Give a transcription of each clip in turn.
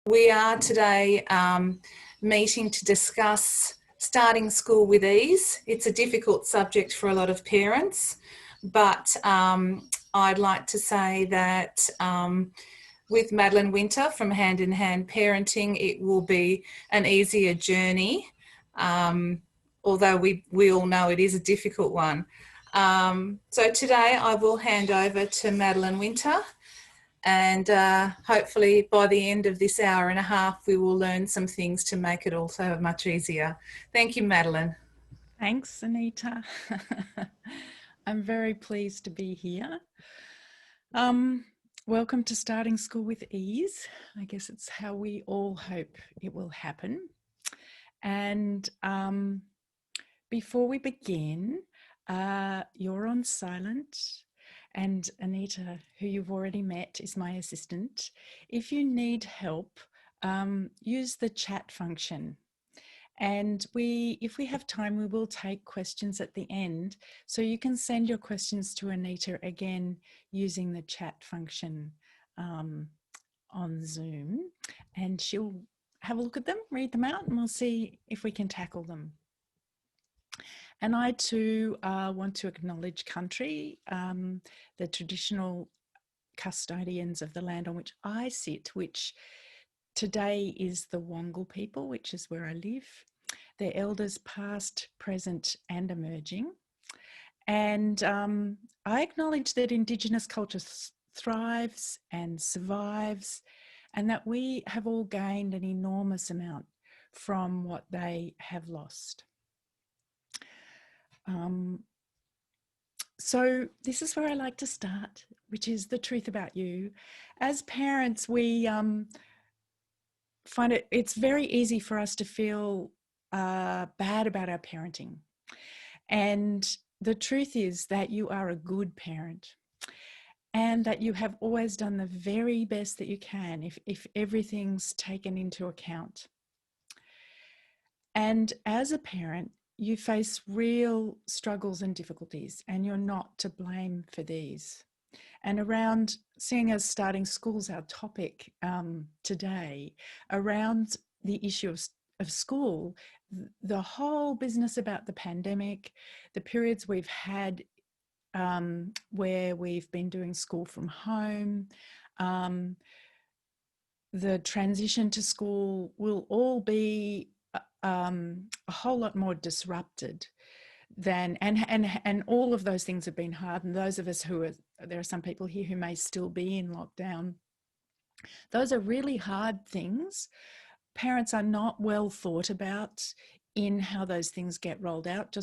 We are today meeting to discuss starting school with ease. It's a difficult subject for a lot of parents, but I'd like to say that with Madeline Winter from Hand in Hand Parenting, it will be an easier journey, although we all know it is a difficult one. So today I will hand over to Madeline Winter, and hopefully by the end of this hour and a half we will learn some things to make it also much easier. Thank you, Madeline. Thanks, Anita. I'm very pleased to be here. Welcome to Starting School with Ease. I guess it's how we all hope it will happen. And before we begin, you're on silent, and Anita, who you've already met, is my assistant. If you need help, use the chat function. And if we have time, we will take questions at the end. So you can send your questions to Anita again using the chat function on Zoom, and she'll have a look at them, read them out, and we'll see if we can tackle them. And I too want to acknowledge country, the traditional custodians of the land on which I sit, which today is the Wongal people, which is where I live. Their elders past, present and emerging. And I acknowledge that Indigenous culture thrives and survives, and that we have all gained an enormous amount from what they have lost. So this is where I like to start, which is the truth about you. As parents, we find it's very easy for us to feel bad about our parenting. And the truth is that you are a good parent, and that you have always done the very best that you can if everything's taken into account. And as a parent, you face real struggles and difficulties, and you're not to blame for these. And around, seeing as starting school's our topic today, around the issue of school, the whole business about the pandemic, the periods we've had where we've been doing school from home, the transition to school will all be a whole lot more disrupted than, and all of those things have been hard. And those of us there are some people here who may still be in lockdown. Those are really hard things. Parents are not well thought about in how those things get rolled out.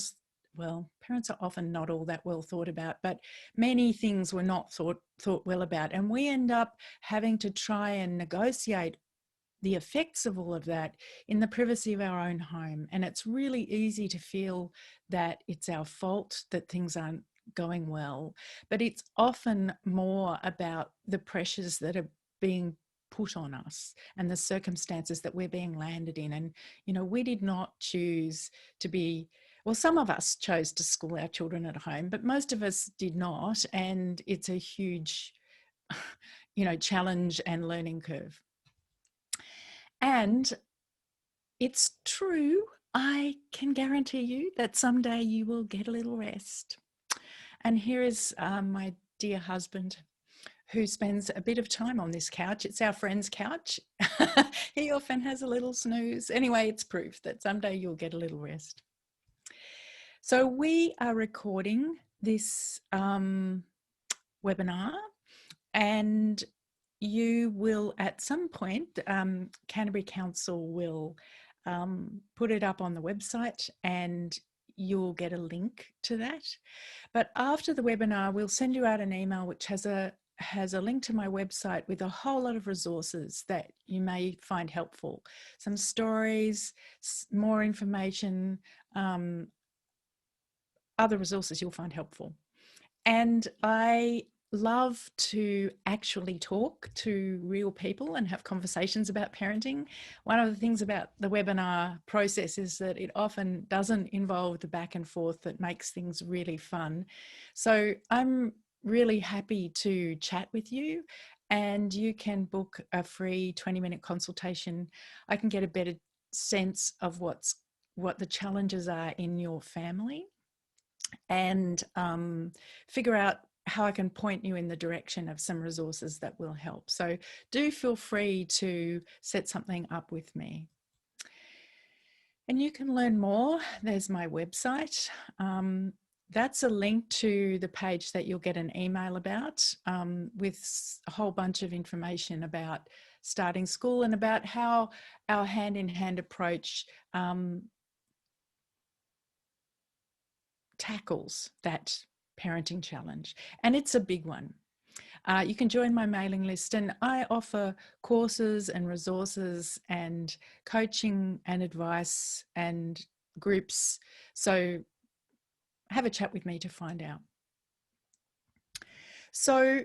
Parents are often not all that well thought about, but many things were not thought well about. And we end up having to try and negotiate the effects of all of that in the privacy of our own home. And it's really easy to feel that it's our fault that things aren't going well, but it's often more about the pressures that are being put on us and the circumstances that we're being landed in. And, we did not choose to be, some of us chose to school our children at home, but most of us did not. And it's a huge, challenge and learning curve. And it's true, I can guarantee you that someday you will get a little rest. And here is my dear husband, who spends a bit of time on this couch. It's our friend's couch. He often has a little snooze. Anyway, it's proof that someday you'll get a little rest. So we are recording this webinar, and you will at some point, Canterbury Council will put it up on the website, and you'll get a link to that. But after the webinar, we'll send you out an email which has a link to my website with a whole lot of resources that you may find helpful. Some stories, more information, other resources you'll find helpful. And I love to actually talk to real people and have conversations about parenting. One of the things about the webinar process is that it often doesn't involve the back and forth that makes things really fun. So I'm really happy to chat with you and you can book a free 20-minute consultation. I can get a better sense of what the challenges are in your family, and figure out how I can point you in the direction of some resources that will help. So do feel free to set something up with me. And you can learn more. There's my website. That's a link to the page that you'll get an email about, with a whole bunch of information about starting school and about how our hand-in-hand approach tackles that parenting challenge. And it's a big one. You can join my mailing list, and I offer courses and resources and coaching and advice and groups. So have a chat with me to find out. So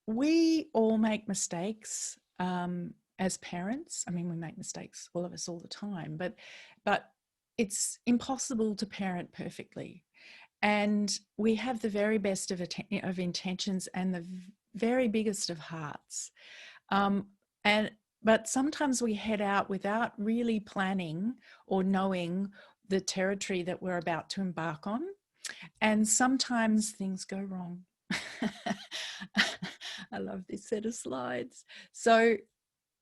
we all make mistakes as parents. I mean, we make mistakes, all of us, all the time, but it's impossible to parent perfectly. And we have the very best of intentions and the very biggest of hearts. But sometimes we head out without really planning or knowing the territory that we're about to embark on. And sometimes things go wrong. I love this set of slides. So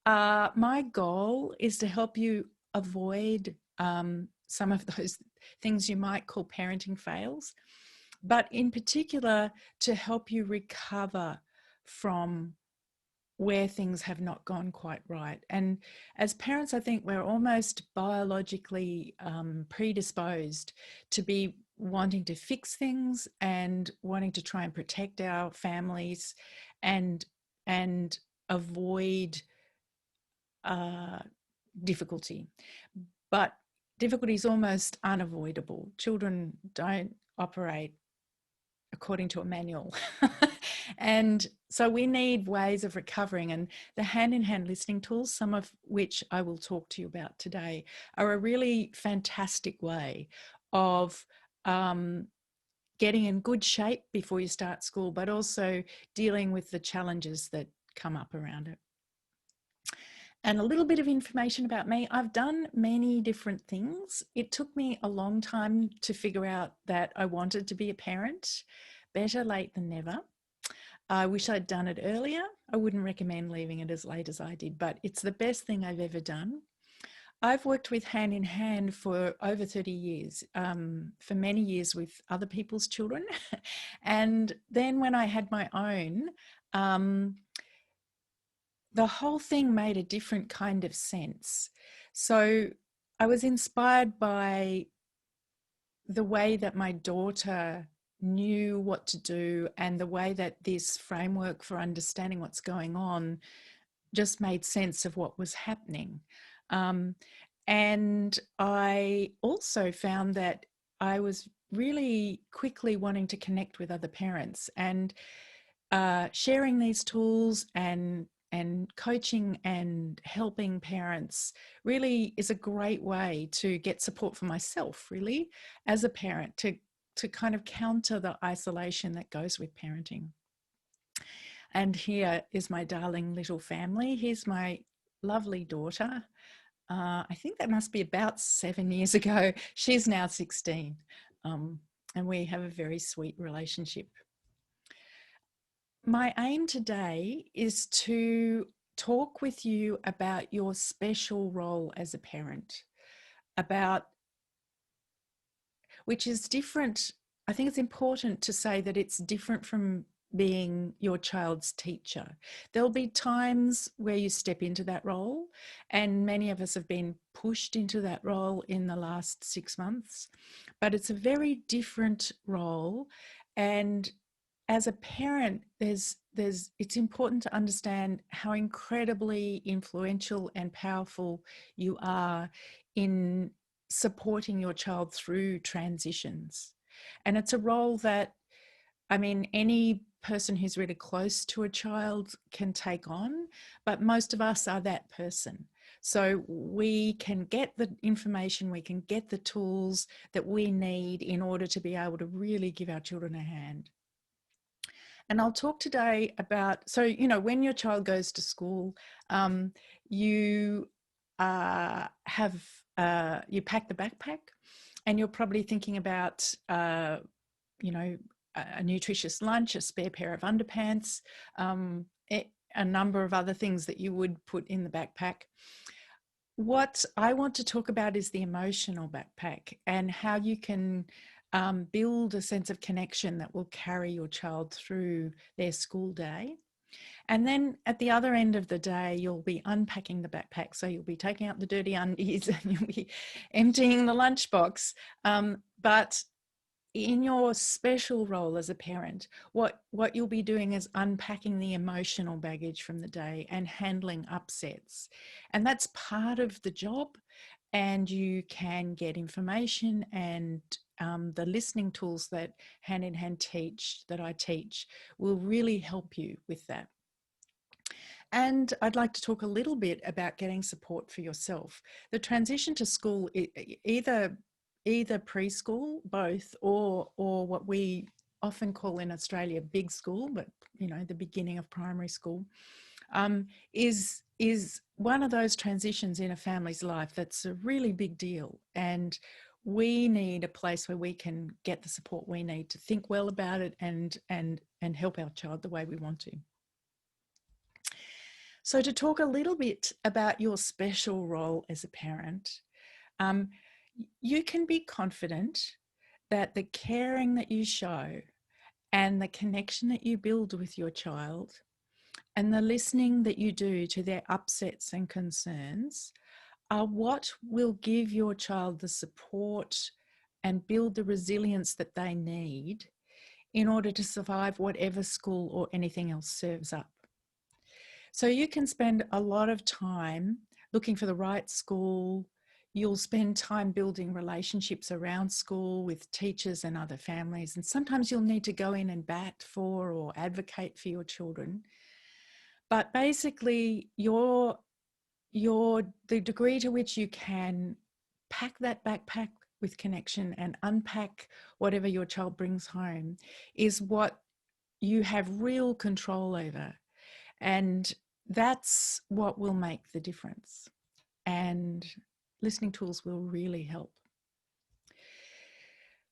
my goal is to help you avoid some of those things you might call parenting fails, but in particular to help you recover from where things have not gone quite right. And as parents, I think we're almost biologically predisposed to be wanting to fix things and wanting to try and protect our families and avoid difficulty. But difficulty is almost unavoidable. Children don't operate according to a manual. And so we need ways of recovering, and the hand-in-hand listening tools, some of which I will talk to you about today, are a really fantastic way of getting in good shape before you start school, but also dealing with the challenges that come up around it. And a little bit of information about me. I've done many different things. It took me a long time to figure out that I wanted to be a parent. Better late than never. I wish I'd done it earlier. I wouldn't recommend leaving it as late as I did, but it's the best thing I've ever done. I've worked with Hand in Hand for over 30 years, for many years with other people's children. And then when I had my own, the whole thing made a different kind of sense. So I was inspired by the way that my daughter knew what to do, and the way that this framework for understanding what's going on just made sense of what was happening. And I also found that I was really quickly wanting to connect with other parents, and sharing these tools and coaching and helping parents really is a great way to get support for myself, really, as a parent, to kind of counter the isolation that goes with parenting. And here is my darling little family. Here's my lovely daughter. I think that must be about 7 years ago. She's now 16, and we have a very sweet relationship. My aim today is to talk with you about your special role as a parent, about which is different. I think it's important to say that it's different from being your child's teacher. There'll be times where you step into that role, and many of us have been pushed into that role in the last 6 months, but it's a very different role. And as a parent, it's important to understand how incredibly influential and powerful you are in supporting your child through transitions. And it's a role that, I mean, any person who's really close to a child can take on, but most of us are that person. So we can get the information, we can get the tools that we need in order to be able to really give our children a hand. And I'll talk today about, so, when your child goes to school, you you pack the backpack, and you're probably thinking about, a nutritious lunch, a spare pair of underpants, a number of other things that you would put in the backpack. What I want to talk about is the emotional backpack and how you can build a sense of connection that will carry your child through their school day. And then at the other end of the day, you'll be unpacking the backpack. So you'll be taking out the dirty undies and you'll be emptying the lunchbox. But in your special role as a parent, what you'll be doing is unpacking the emotional baggage from the day and handling upsets. And that's part of the job. And you can get information and the listening tools that Hand in Hand that I teach will really help you with that. And I'd like to talk a little bit about getting support for yourself. The transition to school, either preschool, both, or what we often call in Australia big school, but the beginning of primary school, is one of those transitions in a family's life that's a really big deal. And we need a place where we can get the support we need to think well about it and help our child the way we want to. So to talk a little bit about your special role as a parent, you can be confident that the caring that you show and the connection that you build with your child and the listening that you do to their upsets and concerns are what will give your child the support and build the resilience that they need in order to survive whatever school or anything else serves up. So you can spend a lot of time looking for the right school. You'll spend time building relationships around school with teachers and other families. And sometimes you'll need to go in and bat for or advocate for your children. But basically, the degree to which you can pack that backpack with connection and unpack whatever your child brings home is what you have real control over. And that's what will make the difference. And listening tools will really help.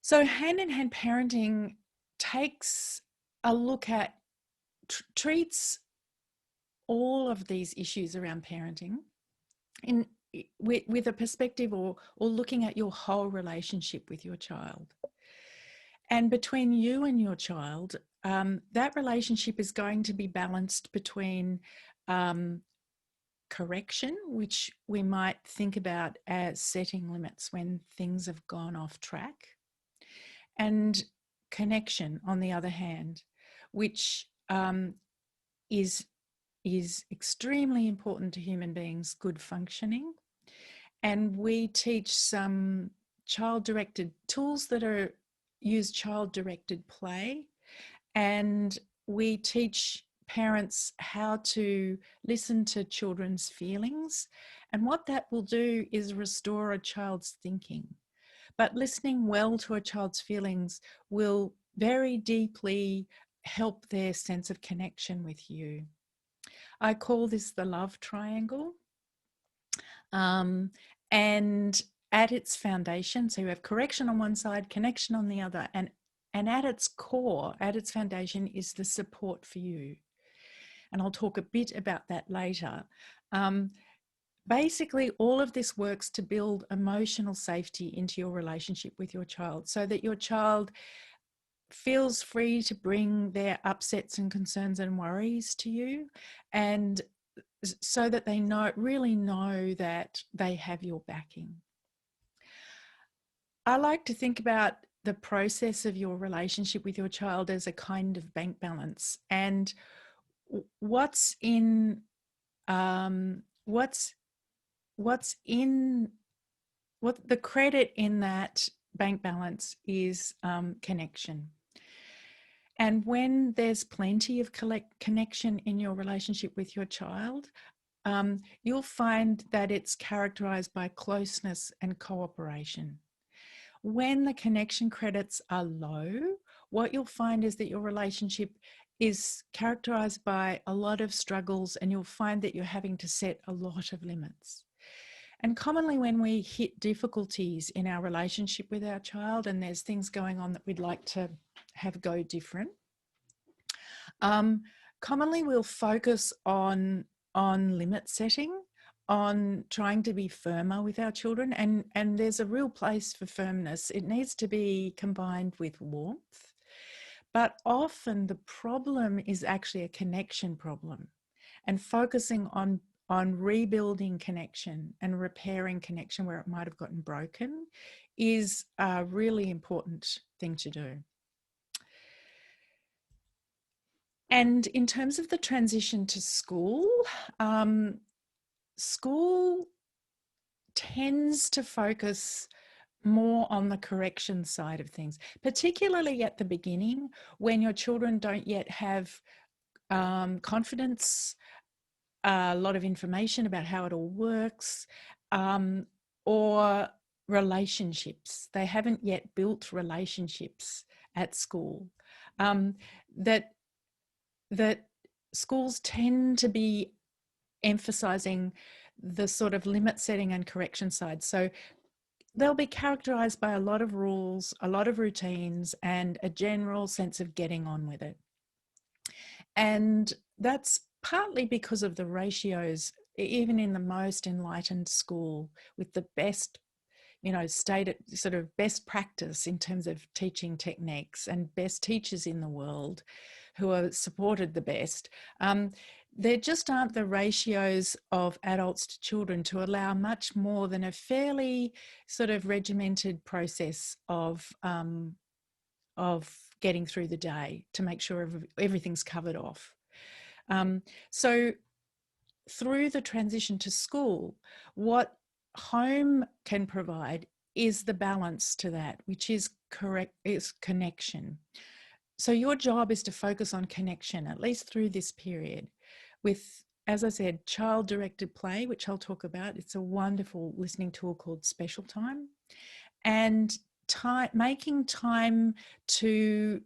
So Hand in Hand parenting takes a look at, treats all of these issues around parenting with a perspective or looking at your whole relationship with your child. And between you and your child, that relationship is going to be balanced between correction, which we might think about as setting limits when things have gone off track, and connection, on the other hand, which is extremely important to human beings' good functioning. And we teach some child-directed tools that use child-directed play, and we teach parents how to listen to children's feelings. And what that will do is restore a child's thinking. But listening well to a child's feelings will very deeply help their sense of connection with you. I call this the love triangle. And at its foundation, so you have correction on one side, connection on the other, and at its core, at its foundation, is the support for you. And I'll talk a bit about that later. Basically, all of this works to build emotional safety into your relationship with your child so that your child feels free to bring their upsets and concerns and worries to you, and so that they really know that they have your backing. I like to think about the process of your relationship with your child as a kind of bank balance, and what the credit in that bank balance is connection. And when there's plenty of connection in your relationship with your child, you'll find that it's characterized by closeness and cooperation. When the connection credits are low, what you'll find is that your relationship is characterized by a lot of struggles, and you'll find that you're having to set a lot of limits. And commonly when we hit difficulties in our relationship with our child and there's things going on that we'd like to have go different, commonly we'll focus on limit setting, on trying to be firmer with our children, and there's a real place for firmness. It needs to be combined with warmth, but often the problem is actually a connection problem, and focusing on rebuilding connection and repairing connection where it might have gotten broken is a really important thing to do. And in terms of the transition to school, school tends to focus more on the correction side of things, particularly at the beginning when your children don't yet have confidence, a lot of information about how it all works, or relationships. They haven't yet built relationships at school. That schools tend to be emphasizing the sort of limit setting and correction side. So they'll be characterized by a lot of rules, a lot of routines, and a general sense of getting on with it. And that's partly because of the ratios, even in the most enlightened school, with the best, stated sort of best practice in terms of teaching techniques and best teachers in the world who are supported the best. There just aren't the ratios of adults to children to allow much more than a fairly sort of regimented process of getting through the day to make sure everything's covered off. So through the transition to school, what home can provide is the balance to that, which is connection. So your job is to focus on connection, at least through this period, with, as I said, child-directed play, which I'll talk about. It's a wonderful listening tool called Special Time. And making time to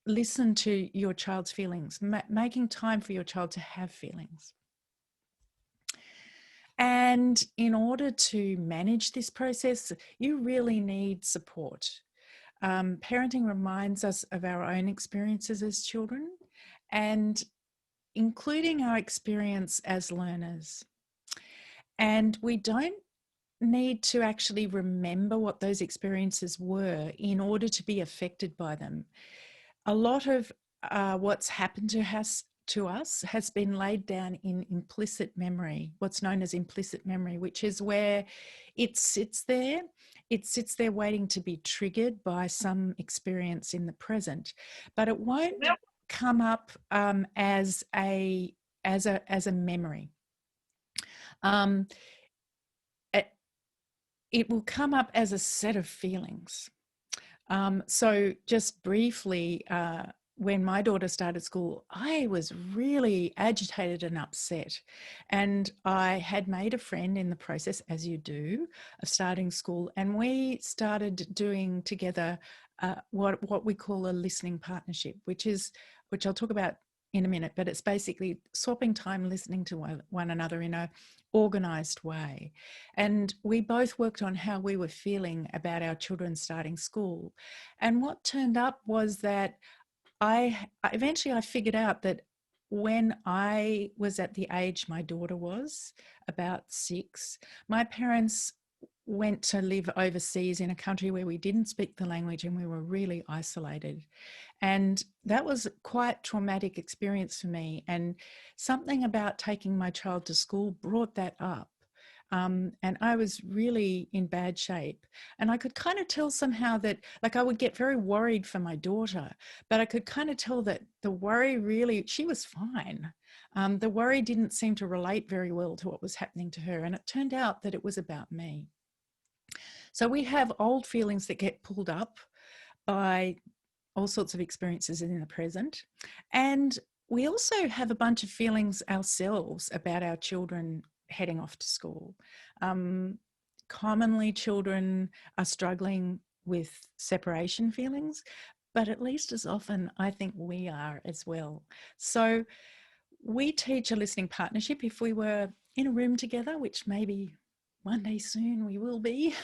listen to your child's feelings, making time for your child to have feelings. And in order to manage this process, you really need support. Parenting reminds us of our own experiences as children, and including our experience as learners. And we don't need to actually remember what those experiences were in order to be affected by them. A lot of what's happened to us has been laid down in implicit memory, what's known as implicit memory, which is where it sits there waiting to be triggered by some experience in the present, but it won't come up as a memory. It will come up as a set of feelings. So just briefly, when my daughter started school, I was really agitated and upset. And I had made a friend in the process, as you do, of starting school. And we started doing together what we call a listening partnership, which I'll talk about in a minute, but it's basically swapping time listening to one another in a organised way. And we both worked on how we were feeling about our children starting school. And what turned up was that eventually I figured out that when I was at the age my daughter was, about 6, my parents went to live overseas in a country where we didn't speak the language and we were really isolated. And that was quite traumatic experience for me. And something about taking my child to school brought that up. And I was really in bad shape. And I could kind of tell somehow that, like, I would get very worried for my daughter, but I could kind of tell that the worry really, she was fine. The worry didn't seem to relate very well to what was happening to her. And it turned out that it was about me. So we have old feelings that get pulled up by all sorts of experiences in the present. And we also have a bunch of feelings ourselves about our children heading off to school. Commonly, children are struggling with separation feelings, but at least as often I think we are as well. So we teach a listening partnership. If we were in a room together, which maybe one day soon we will be,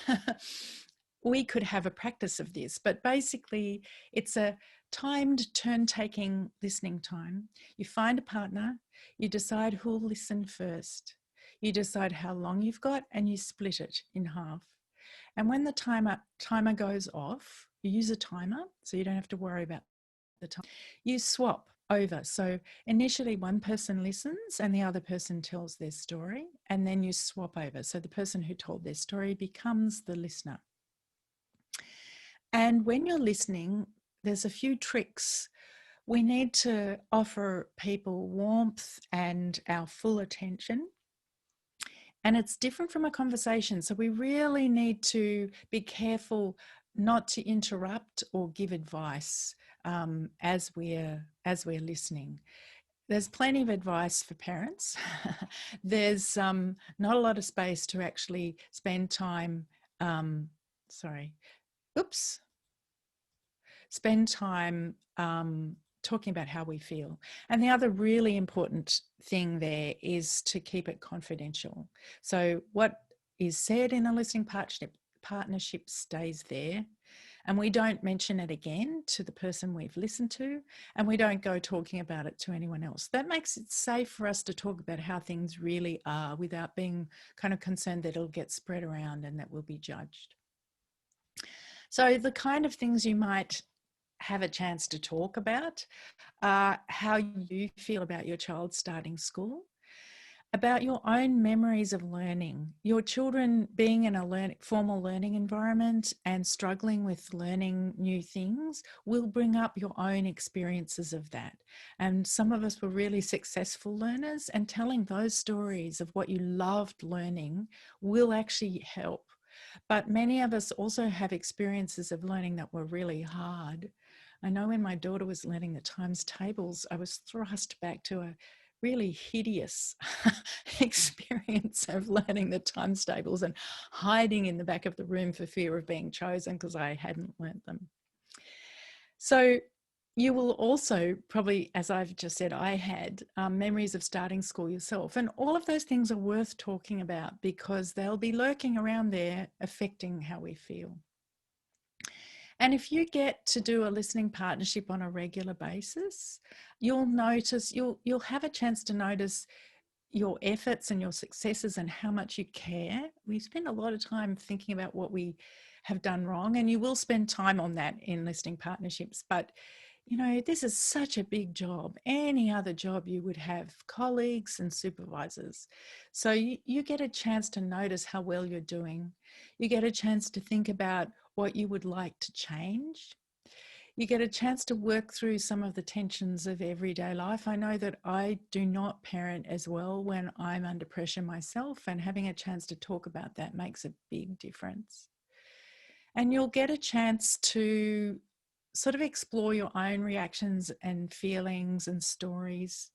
we could have a practice of this. But basically, it's a timed turn-taking listening time. You find a partner, you decide who'll listen first. You decide how long you've got and you split it in half. And when the timer goes off, you use a timer so you don't have to worry about the time. You swap over. So initially one person listens and the other person tells their story, and then you swap over. So the person who told their story becomes the listener. And when you're listening, there's a few tricks. We need to offer people warmth and our full attention. And it's different from a conversation. So we really need to be careful not to interrupt or give advice as we're listening. There's plenty of advice for parents. There's not a lot of space to actually spend time, spend time talking about how we feel. And the other really important thing there is to keep it confidential. So what is said in a listening partnership stays there. And we don't mention it again to the person we've listened to, and we don't go talking about it to anyone else. That makes it safe for us to talk about how things really are without being kind of concerned that it'll get spread around and that we'll be judged. So the kind of things you might have a chance to talk about are how you feel about your child starting school, about your own memories of learning, your children being in a formal learning environment and struggling with learning new things will bring up your own experiences of that. And some of us were really successful learners, and telling those stories of what you loved learning will actually help. But many of us also have experiences of learning that were really hard. I know when my daughter was learning the times tables, I was thrust back to a really hideous experience of learning the times tables and hiding in the back of the room for fear of being chosen because I hadn't learnt them. So you will also probably, as I've just said, I had memories of starting school yourself. And all of those things are worth talking about because they'll be lurking around there affecting how we feel. And if you get to do a listening partnership on a regular basis, you'll have a chance to notice your efforts and your successes and how much you care. We spend a lot of time thinking about what we have done wrong, and you will spend time on that in listening partnerships. But you know, this is such a big job. Any other job you would have colleagues and supervisors. So you get a chance to notice how well you're doing. You get a chance to think about what you would like to change. You get a chance to work through some of the tensions of everyday life. I know that I do not parent as well when I'm under pressure myself, and having a chance to talk about that makes a big difference. And you'll get a chance to sort of explore your own reactions and feelings and stories.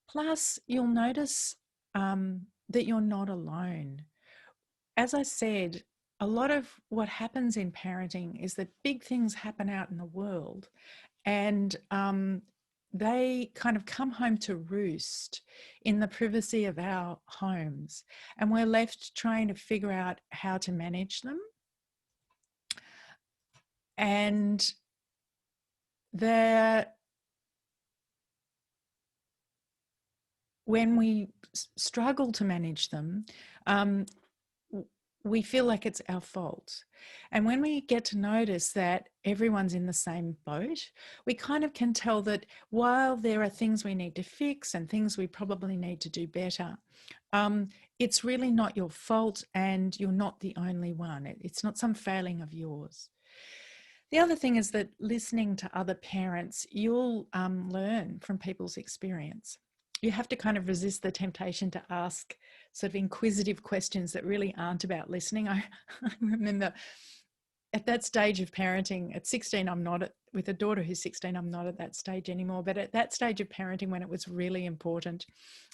Plus, you'll notice that you're not alone. As I said, a lot of what happens in parenting is that big things happen out in the world, and they kind of come home to roost in the privacy of our homes, and we're left trying to figure out how to manage them. And when we struggle to manage them, we feel like it's our fault. And when we get to notice that everyone's in the same boat, we kind of can tell that while there are things we need to fix and things we probably need to do better, it's really not your fault, and you're not the only one. It's not some failing of yours. The other thing is that listening to other parents, you'll learn from people's experience. You have to kind of resist the temptation to ask sort of inquisitive questions that really aren't about listening. I remember at that stage of parenting, at 16, with a daughter who's 16, I'm not at that stage anymore. But at that stage of parenting, when it was really important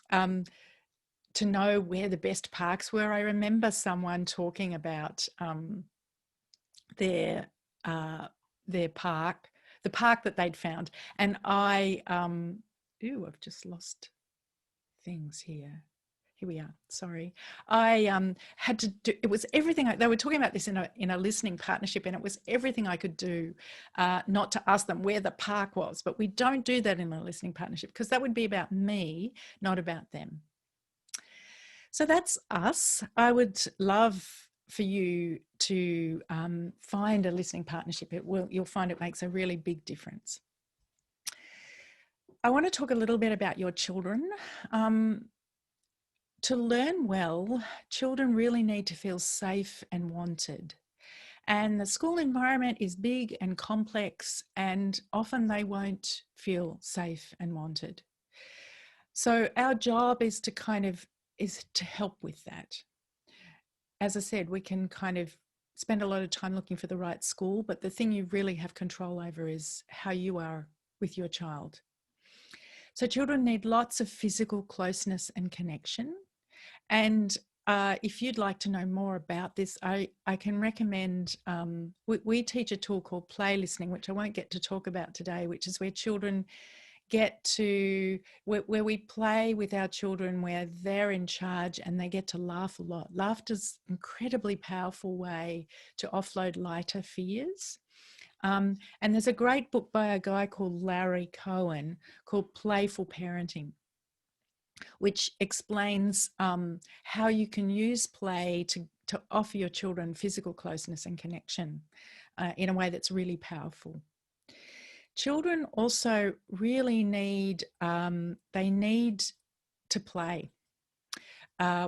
to know where the best parks were, I remember someone talking about their their park, the park that they'd found. And I've just lost things here. Here we are. Sorry. I had to do, it was everything. They were talking about this in a listening partnership, and it was everything I could do not to ask them where the park was. But we don't do that in a listening partnership because that would be about me, not about them. So that's us. I would love for you to find a listening partnership. You'll find it makes a really big difference. I want to talk a little bit about your children. To learn well, children really need to feel safe and wanted. And the school environment is big and complex, and often they won't feel safe and wanted. So our job is to help with that. As I said, we can kind of spend a lot of time looking for the right school, but the thing you really have control over is how you are with your child. So children need lots of physical closeness and connection. And if you'd like to know more about this, I can recommend, we teach a tool called play listening, which I won't get to talk about today, which is where children get to, where we play with our children, where they're in charge and they get to laugh a lot. Laughter's an incredibly powerful way to offload lighter fears. And there's a great book by a guy called Larry Cohen called Playful Parenting, which explains how you can use play to offer your children physical closeness and connection in a way that's really powerful. Children also really need to play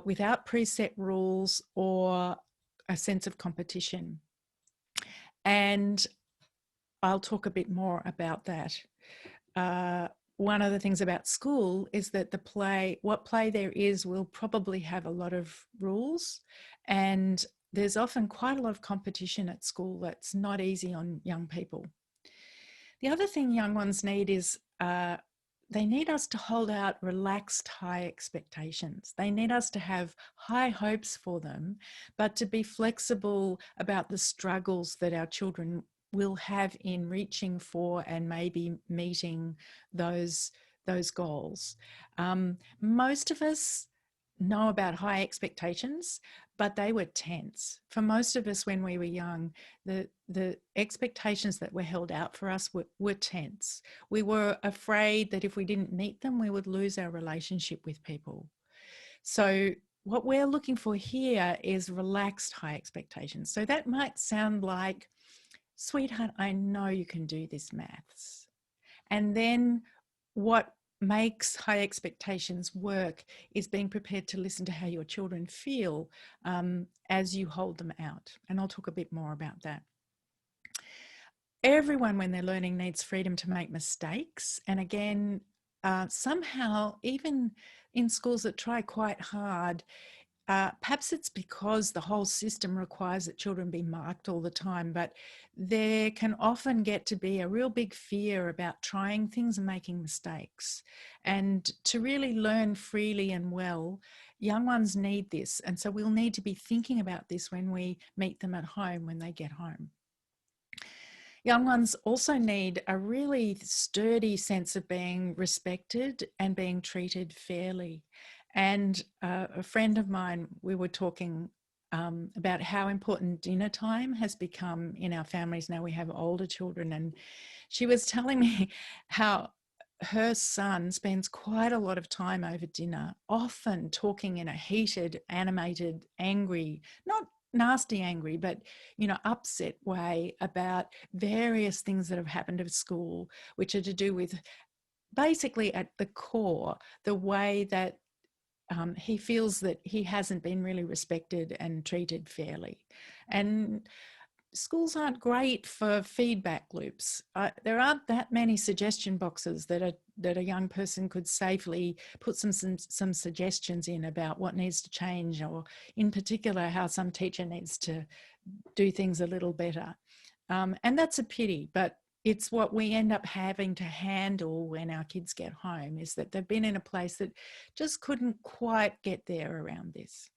without preset rules or a sense of competition. And I'll talk a bit more about that. One of the things about school is that what play there is will probably have a lot of rules, and there's often quite a lot of competition at school that's not easy on young people. The other thing young ones need is they need us to hold out relaxed high expectations. They need us to have high hopes for them, but to be flexible about the struggles that our children will have in reaching for and maybe meeting those goals. Most of us know about high expectations, but they were tense. For most of us when we were young, the expectations that were held out for us were tense. We were afraid that if we didn't meet them, we would lose our relationship with people. So what we're looking for here is relaxed high expectations. So that might sound like, sweetheart, I know you can do this maths. And then what makes high expectations work is being prepared to listen to how your children feel as you hold them out. And I'll talk a bit more about that. Everyone, when they're learning, needs freedom to make mistakes. And again, somehow, even in schools that try quite hard, perhaps it's because the whole system requires that children be marked all the time, but there can often get to be a real big fear about trying things and making mistakes. And to really learn freely and well, young ones need this. And so we'll need to be thinking about this when we meet them at home, when they get home. Young ones also need a really sturdy sense of being respected and being treated fairly. And a friend of mine, we were talking about how important dinner time has become in our families now we have older children. And she was telling me how her son spends quite a lot of time over dinner, often talking in a heated, animated, angry, not nasty angry, but, upset way about various things that have happened at school, which are to do with basically at the core, the way that he feels that he hasn't been really respected and treated fairly. And schools aren't great for feedback loops. There aren't that many suggestion boxes that a young person could safely put some suggestions in about what needs to change, or in particular how some teacher needs to do things a little better. And that's a pity, but it's what we end up having to handle when our kids get home, is that they've been in a place that just couldn't quite get there around this.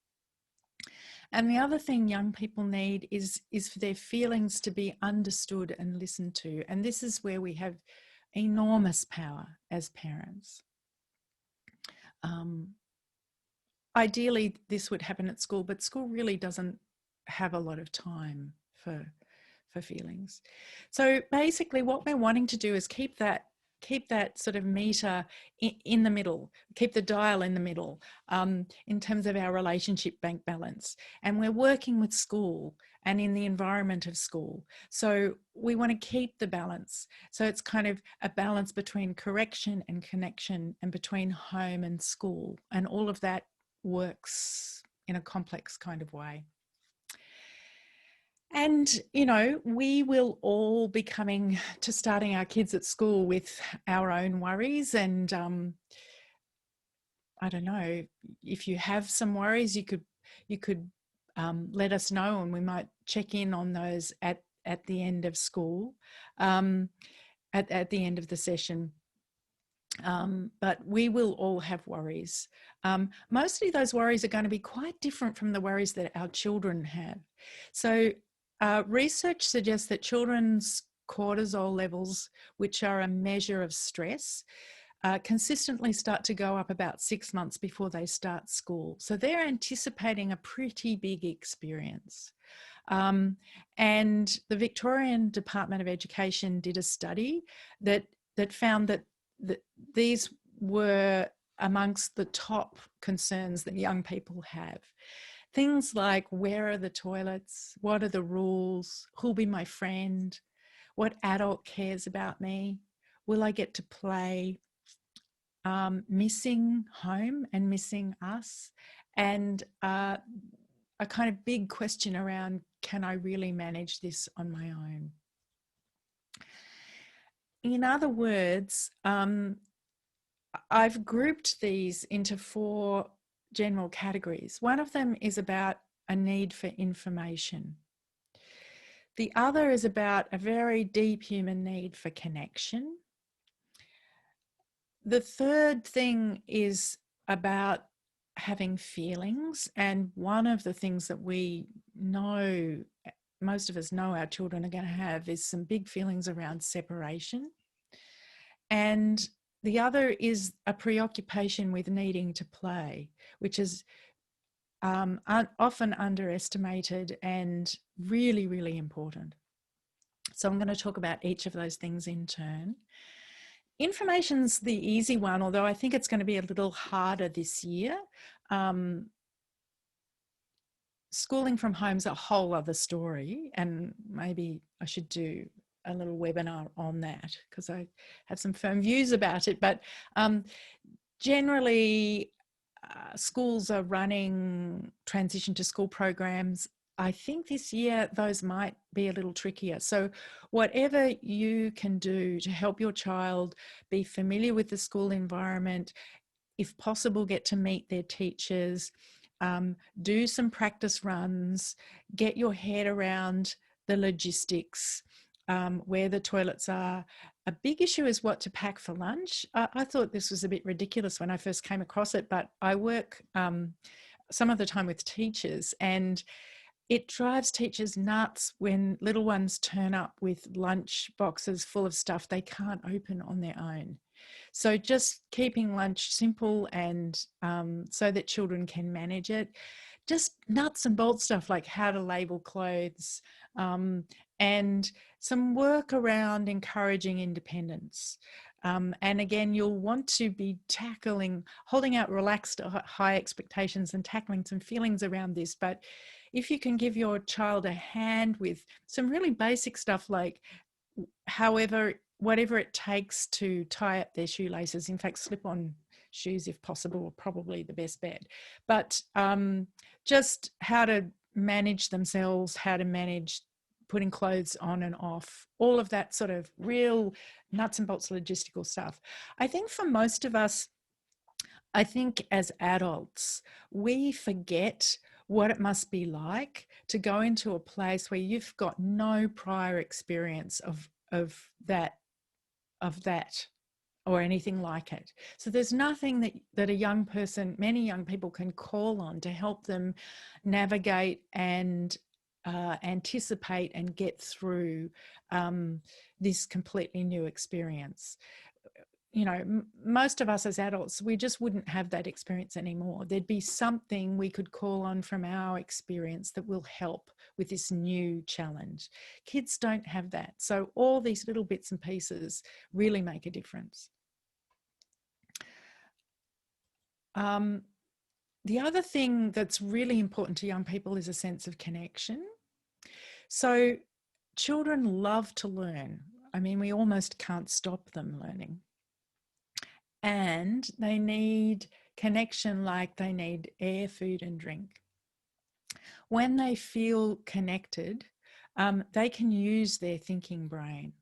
And the other thing young people need is for their feelings to be understood and listened to. And this is where we have enormous power as parents. Ideally, this would happen at school, but school really doesn't have a lot of time for feelings. So basically what we're wanting to do is keep that sort of meter in the middle, keep the dial in the middle, in terms of our relationship bank balance. And we're working with school and in the environment of school. So we want to keep the balance. So it's kind of a balance between correction and connection, and between home and school. And all of that works in a complex kind of way. And, you know, we will all be coming to starting our kids at school with our own worries. And I don't know, if you have some worries, you could let us know, and we might check in on those at the end of school, at the end of the session. But we will all have worries. Mostly those worries are going to be quite different from the worries that our children have. So research suggests that children's cortisol levels, which are a measure of stress, consistently start to go up about 6 months before they start school. So they're anticipating a pretty big experience. And the Victorian Department of Education did a study that found that these were amongst the top concerns that young people have. Things like, where are the toilets? What are the rules? Who'll be my friend? What adult cares about me? Will I get to play? Missing home and missing us, and a kind of big question around, can I really manage this on my own? In other words, I've grouped these into 4 general categories. One of them is about a need for information. The other is about a very deep human need for connection. The third thing is about having feelings. And one of the things that we know, most of us know our children are going to have, is some big feelings around separation. And the other is a preoccupation with needing to play, which is often underestimated and really, really important. So I'm going to talk about each of those things in turn. Information's the easy one, although I think it's going to be a little harder this year. Schooling from home's a whole other story, and maybe I should do a little webinar on that because I have some firm views about it. But generally, schools are running transition to school programs. I think this year those might be a little trickier. So whatever you can do to help your child be familiar with the school environment, if possible, get to meet their teachers, do some practice runs, get your head around the logistics, where the toilets are. A big issue is what to pack for lunch. I thought this was a bit ridiculous when I first came across it, but I work some of the time with teachers, and it drives teachers nuts when little ones turn up with lunch boxes full of stuff they can't open on their own. So just keeping lunch simple and so that children can manage it. Just nuts and bolts stuff like how to label clothes, and some work around encouraging independence. And again, you'll want to be holding out relaxed high expectations and tackling some feelings around this. But if you can give your child a hand with some really basic stuff like whatever it takes to tie up their shoelaces, in fact, slip-on shoes if possible are probably the best bet. But just how to manage themselves, how to manage putting clothes on and off, all of that sort of real nuts and bolts logistical stuff. I think for most of us, I think as adults, we forget what it must be like to go into a place where you've got no prior experience of or anything like it. So there's nothing that a young person, many young people can call on to help them navigate and anticipate and get through this completely new experience. You know, most of us as adults, we just wouldn't have that experience anymore. There'd be something we could call on from our experience that will help with this new challenge. Kids don't have that. So all these little bits and pieces really make a difference. The other thing that's really important to young people is a sense of connection. So children love to learn. I mean, we almost can't stop them learning. And they need connection like they need air, food, and drink. When they feel connected, they can use their thinking brain.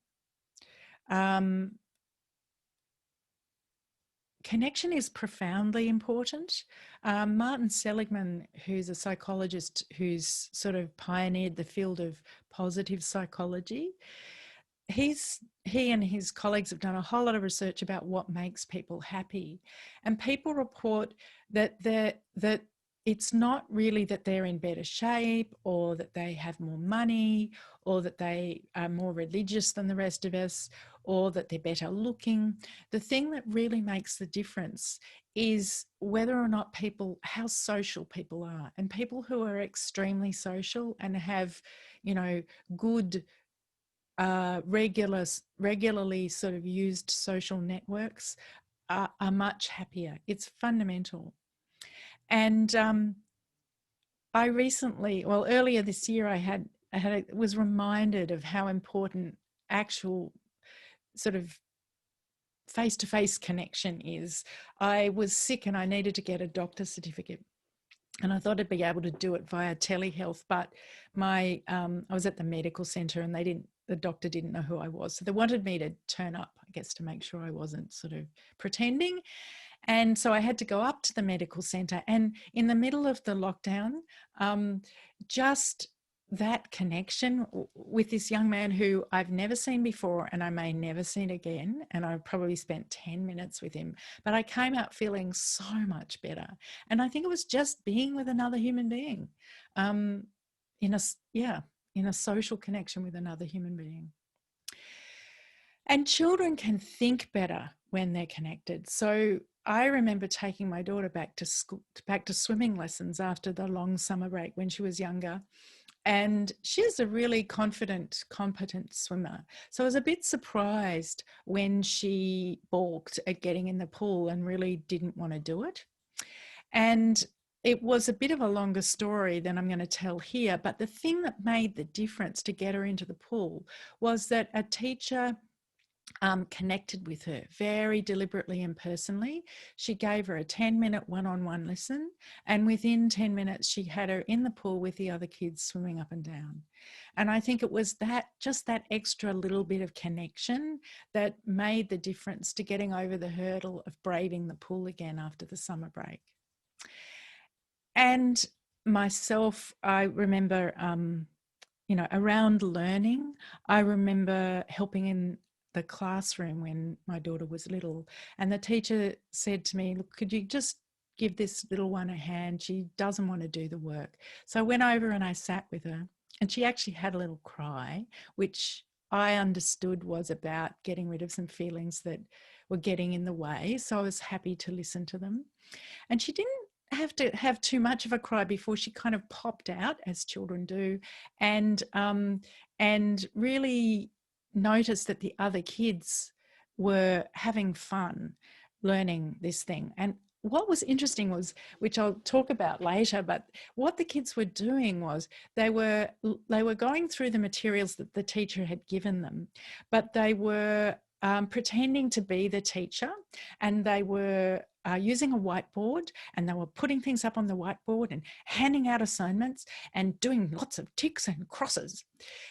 Connection is profoundly important. Martin Seligman, who's a psychologist who's sort of pioneered the field of positive psychology, he and his colleagues have done a whole lot of research about what makes people happy. And people report that it's not really that they're in better shape or that they have more money or that they are more religious than the rest of us or that they're better looking. The thing that really makes the difference is whether or not how social people are. And people who are extremely social and have, you know, good regularly sort of used social networks are much happier. It's fundamental. And I recently, well, earlier this year, was reminded of how important actual sort of face-to-face connection is. I was sick and I needed to get a doctor's certificate. And I thought I'd be able to do it via telehealth, but I was at the medical centre and the doctor didn't know who I was. So they wanted me to turn up, I guess, to make sure I wasn't sort of pretending. And so I had to go up to the medical centre. And in the middle of the lockdown, just that connection with this young man who I've never seen before and I may never see again, and I probably spent 10 minutes with him, but I came out feeling so much better. And I think it was just being with another human being, in a social connection with another human being. And children can think better when they're connected. So I remember taking my daughter back to school, back to swimming lessons after the long summer break when she was younger. And she's a really confident, competent swimmer. So I was a bit surprised when she balked at getting in the pool and really didn't want to do it. And it was a bit of a longer story than I'm going to tell here. But the thing that made the difference to get her into the pool was that a teacher connected with her very deliberately and personally. She gave her a 10-minute one-on-one lesson, and within 10 minutes she had her in the pool with the other kids swimming up and down. And I think it was just that extra little bit of connection that made the difference to getting over the hurdle of braving the pool again after the summer break. And myself, I remember around learning, I remember helping in the classroom when my daughter was little, and the teacher said to me, look, could you just give this little one a hand? She doesn't want to do the work. So I went over and I sat with her, and she actually had a little cry, which I understood was about getting rid of some feelings that were getting in the way. So I was happy to listen to them. And she didn't have to have too much of a cry before she kind of popped out, as children do, and really noticed that the other kids were having fun learning this thing. And what was interesting was, which I'll talk about later, but what the kids were doing was they were going through the materials that the teacher had given them, but they were pretending to be the teacher, and they were using a whiteboard, and they were putting things up on the whiteboard and handing out assignments and doing lots of ticks and crosses.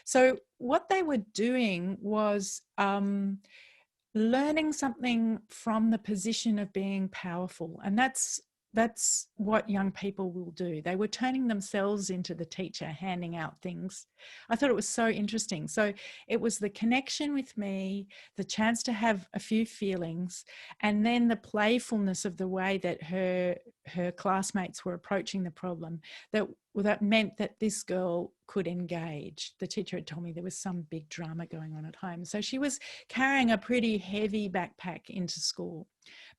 So what they were doing was learning something from the position of being powerful. And that's that's what young people will do. They were turning themselves into the teacher, handing out things. I thought it was so interesting. So it was the connection with me, the chance to have a few feelings, and then the playfulness of the way that her classmates were approaching the problem, that meant that this girl could engage. The teacher had told me there was some big drama going on at home. So she was carrying a pretty heavy backpack into school.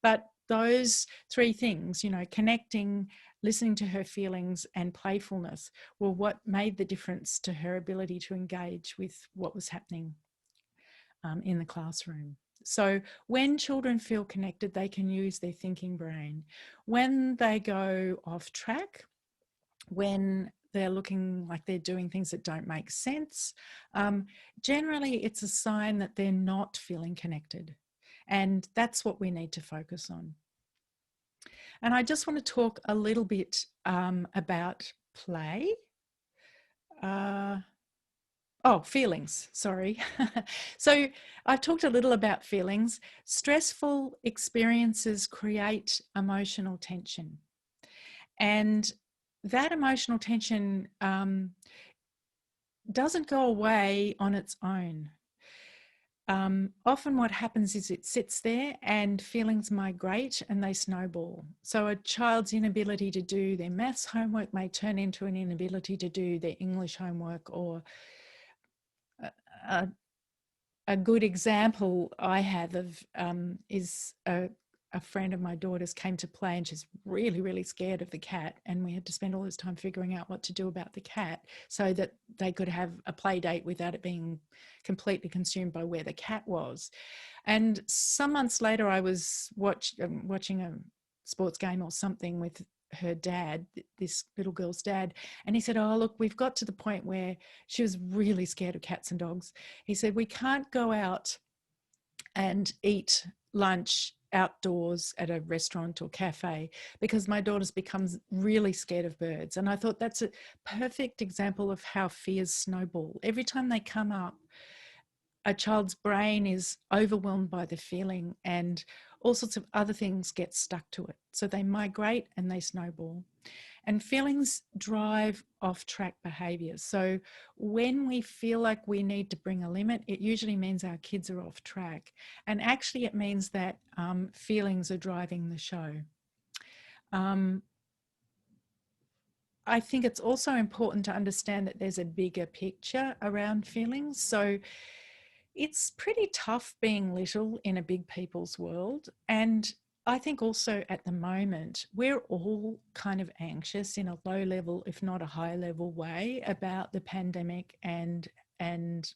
But those three things, connecting, listening to her feelings, and playfulness were what made the difference to her ability to engage with what was happening in the classroom. So when children feel connected, they can use their thinking brain. When they go off track, when they're looking like they're doing things that don't make sense, generally it's a sign that they're not feeling connected. And that's what we need to focus on. And I just want to talk a little bit about play. Feelings, sorry. So I've talked a little about feelings. Stressful experiences create emotional tension. And that emotional tension doesn't go away on its own. Often what happens is it sits there and feelings migrate and they snowball. So a child's inability to do their maths homework may turn into an inability to do their English homework, or a good example I have of is a friend of my daughter's came to play, and she's really, really scared of the cat. And we had to spend all this time figuring out what to do about the cat so that they could have a play date without it being completely consumed by where the cat was. And some months later, I was watching a sports game or something with her dad, this little girl's dad, and he said, "Oh, look, we've got to the point where she was really scared of cats and dogs." He said, "We can't go out and eat lunch outdoors at a restaurant or cafe because my daughter's becomes really scared of birds." And I thought that's a perfect example of how fears snowball. Every time they come up, a child's brain is overwhelmed by the feeling, and all sorts of other things get stuck to it. So they migrate and they snowball. And feelings drive off track behaviours. So when we feel like we need to bring a limit, it usually means our kids are off track. And actually it means that feelings are driving the show. I think it's also important to understand that there's a bigger picture around feelings. So it's pretty tough being little in a big people's world. And I think also at the moment, we're all kind of anxious in a low level, if not a high level way, about the pandemic and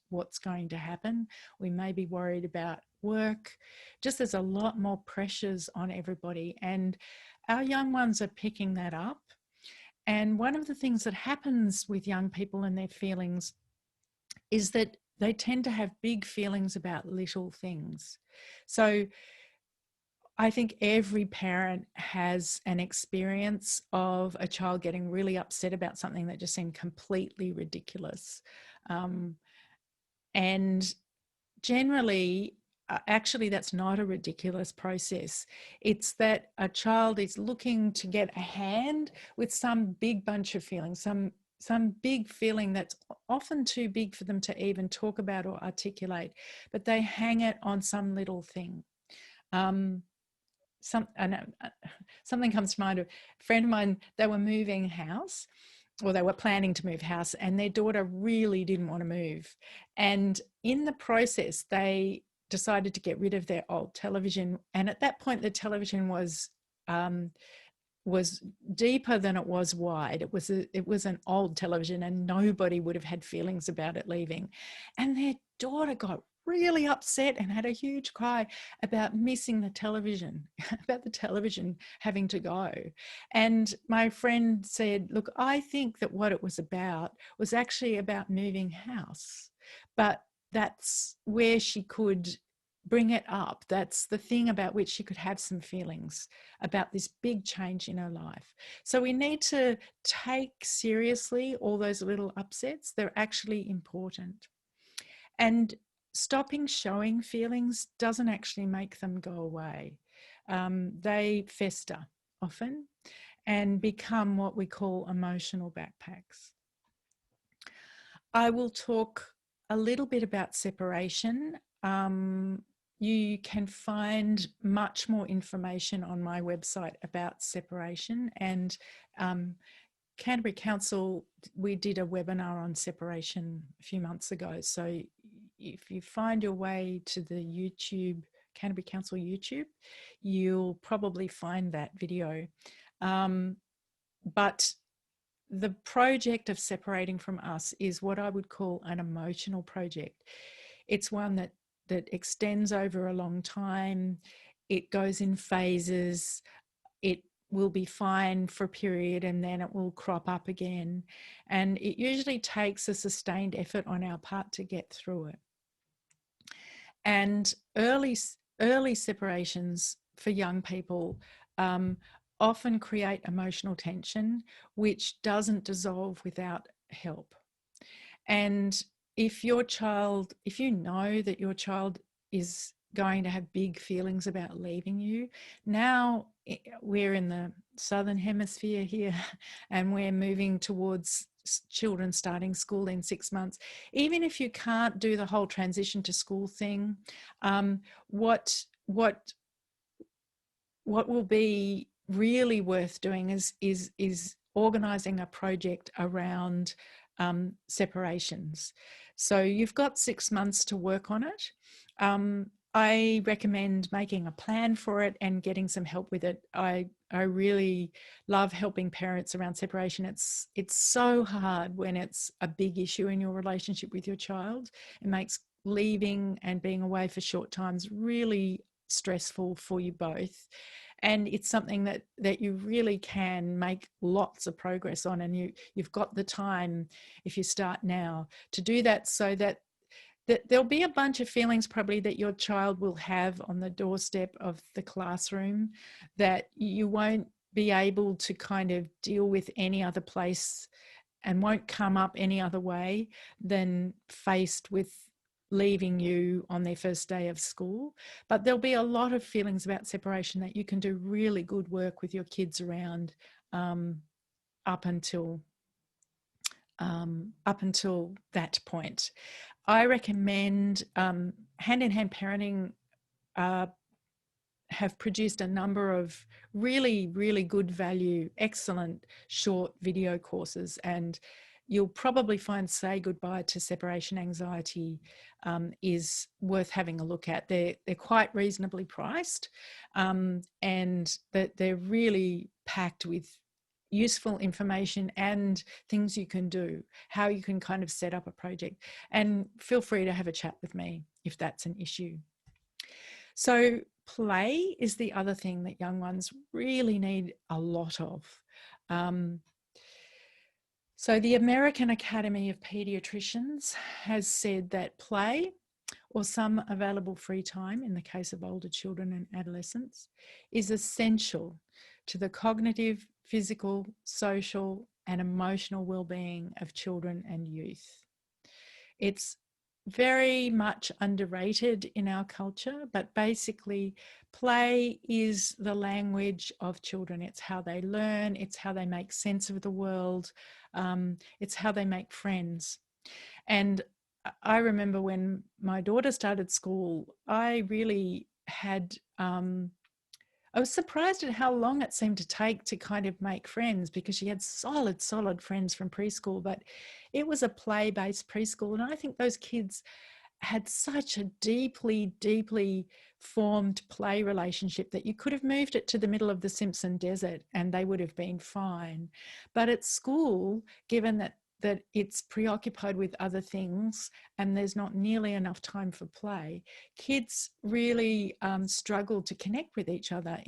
what's going to happen. We may be worried about work. Just there's a lot more pressures on everybody. And our young ones are picking that up. And one of the things that happens with young people and their feelings is that they tend to have big feelings about little things. So I think every parent has an experience of a child getting really upset about something that just seemed completely ridiculous. And generally, actually, that's not a ridiculous process. It's that a child is looking to get a hand with some big bunch of feelings, some big feeling that's often too big for them to even talk about or articulate, but they hang it on some little thing. Something comes to mind. A friend of mine, they were moving house, or they were planning to move house, and their daughter really didn't want to move. And in the process, they decided to get rid of their old television. And at that point, the television was deeper than it was wide. It was an old television, and nobody would have had feelings about it leaving. And their daughter got really upset and had a huge cry about missing the television, about the television having to go. And my friend said, "Look, I think that what it was about was actually about moving house, but that's where she could bring it up. That's the thing about which she could have some feelings about this big change in her life." So we need to take seriously all those little upsets. They're actually important. And stopping showing feelings doesn't actually make them go away. They fester often and become what we call emotional backpacks. I will talk a little bit about separation. You can find much more information on my website about separation, and Canterbury Council, we did a webinar on separation a few months ago. So if you find your way to the YouTube, Canterbury Council YouTube, you'll probably find that video. But the project of separating from us is what I would call an emotional project. It's one that extends over a long time. It goes in phases. It will be fine for a period and then it will crop up again. And it usually takes a sustained effort on our part to get through it. And early separations for young people often create emotional tension, which doesn't dissolve without help. And if you know that your child is going to have big feelings about leaving you, now we're in the southern hemisphere here and we're moving towards children starting school in 6 months. Even if you can't do the whole transition to school thing, what will be really worth doing is organising a project around separations. So you've got 6 months to work on it. I recommend making a plan for it and getting some help with it. I really love helping parents around separation. It's so hard when it's a big issue in your relationship with your child. It makes leaving and being away for short times really stressful for you both. And it's something that you really can make lots of progress on, and you've got the time, if you start now, to do that, so that there'll be a bunch of feelings probably that your child will have on the doorstep of the classroom that you won't be able to kind of deal with any other place and won't come up any other way than faced with leaving you on their first day of school. But there'll be a lot of feelings about separation that you can do really good work with your kids around up until that point. I recommend hand-in-hand parenting have produced a number of really, really good value, excellent short video courses, and you'll probably find Say Goodbye to Separation Anxiety is worth having a look at. They're quite reasonably priced, and that they're really packed with useful information and things you can do, how you can kind of set up a project. And feel free to have a chat with me if that's an issue. So play is the other thing that young ones really need a lot of. So the American Academy of Pediatricians has said that play, or some available free time in the case of older children and adolescents, is essential to the cognitive, physical, social, and emotional well-being of children and youth. It's very much underrated in our culture, but basically play is the language of children. It's how they learn, it's how they make sense of the world, it's how they make friends. And I remember when my daughter started school, I really had I was surprised at how long it seemed to take to kind of make friends, because she had solid friends from preschool, but it was a play-based preschool. And I think those kids had such a deeply formed play relationship that you could have moved it to the middle of the Simpson Desert and they would have been fine. But at school, given that it's preoccupied with other things and there's not nearly enough time for play, kids really struggled to connect with each other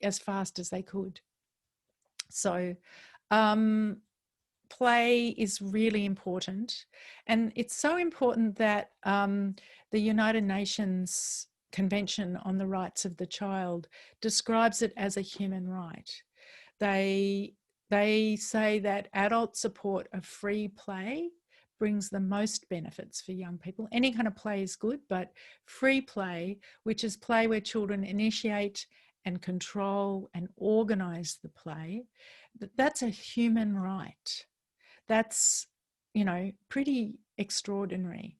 as fast as they could. So play is really important, and it's so important that the United Nations Convention on the Rights of the Child describes it as a human right. They say that adult support of free play brings the most benefits for young people. Any kind of play is good, but free play, which is play where children initiate and control and organize the play, that's a human right. That's, pretty extraordinary.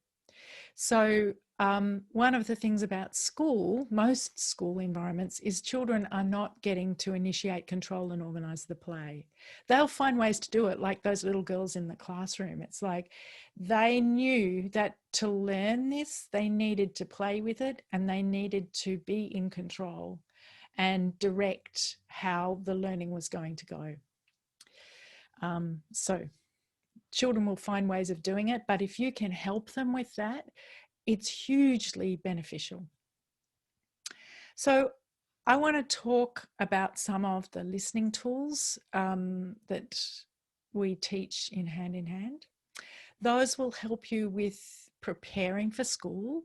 So one of the things about school, most school environments, is children are not getting to initiate, control and organise the play. They'll find ways to do it, like those little girls in the classroom. It's like they knew that to learn this, they needed to play with it and they needed to be in control and direct how the learning was going to go. So children will find ways of doing it, but if you can help them with that, it's hugely beneficial. So I want to talk about some of the listening tools that we teach in Hand. Those will help you with preparing for school.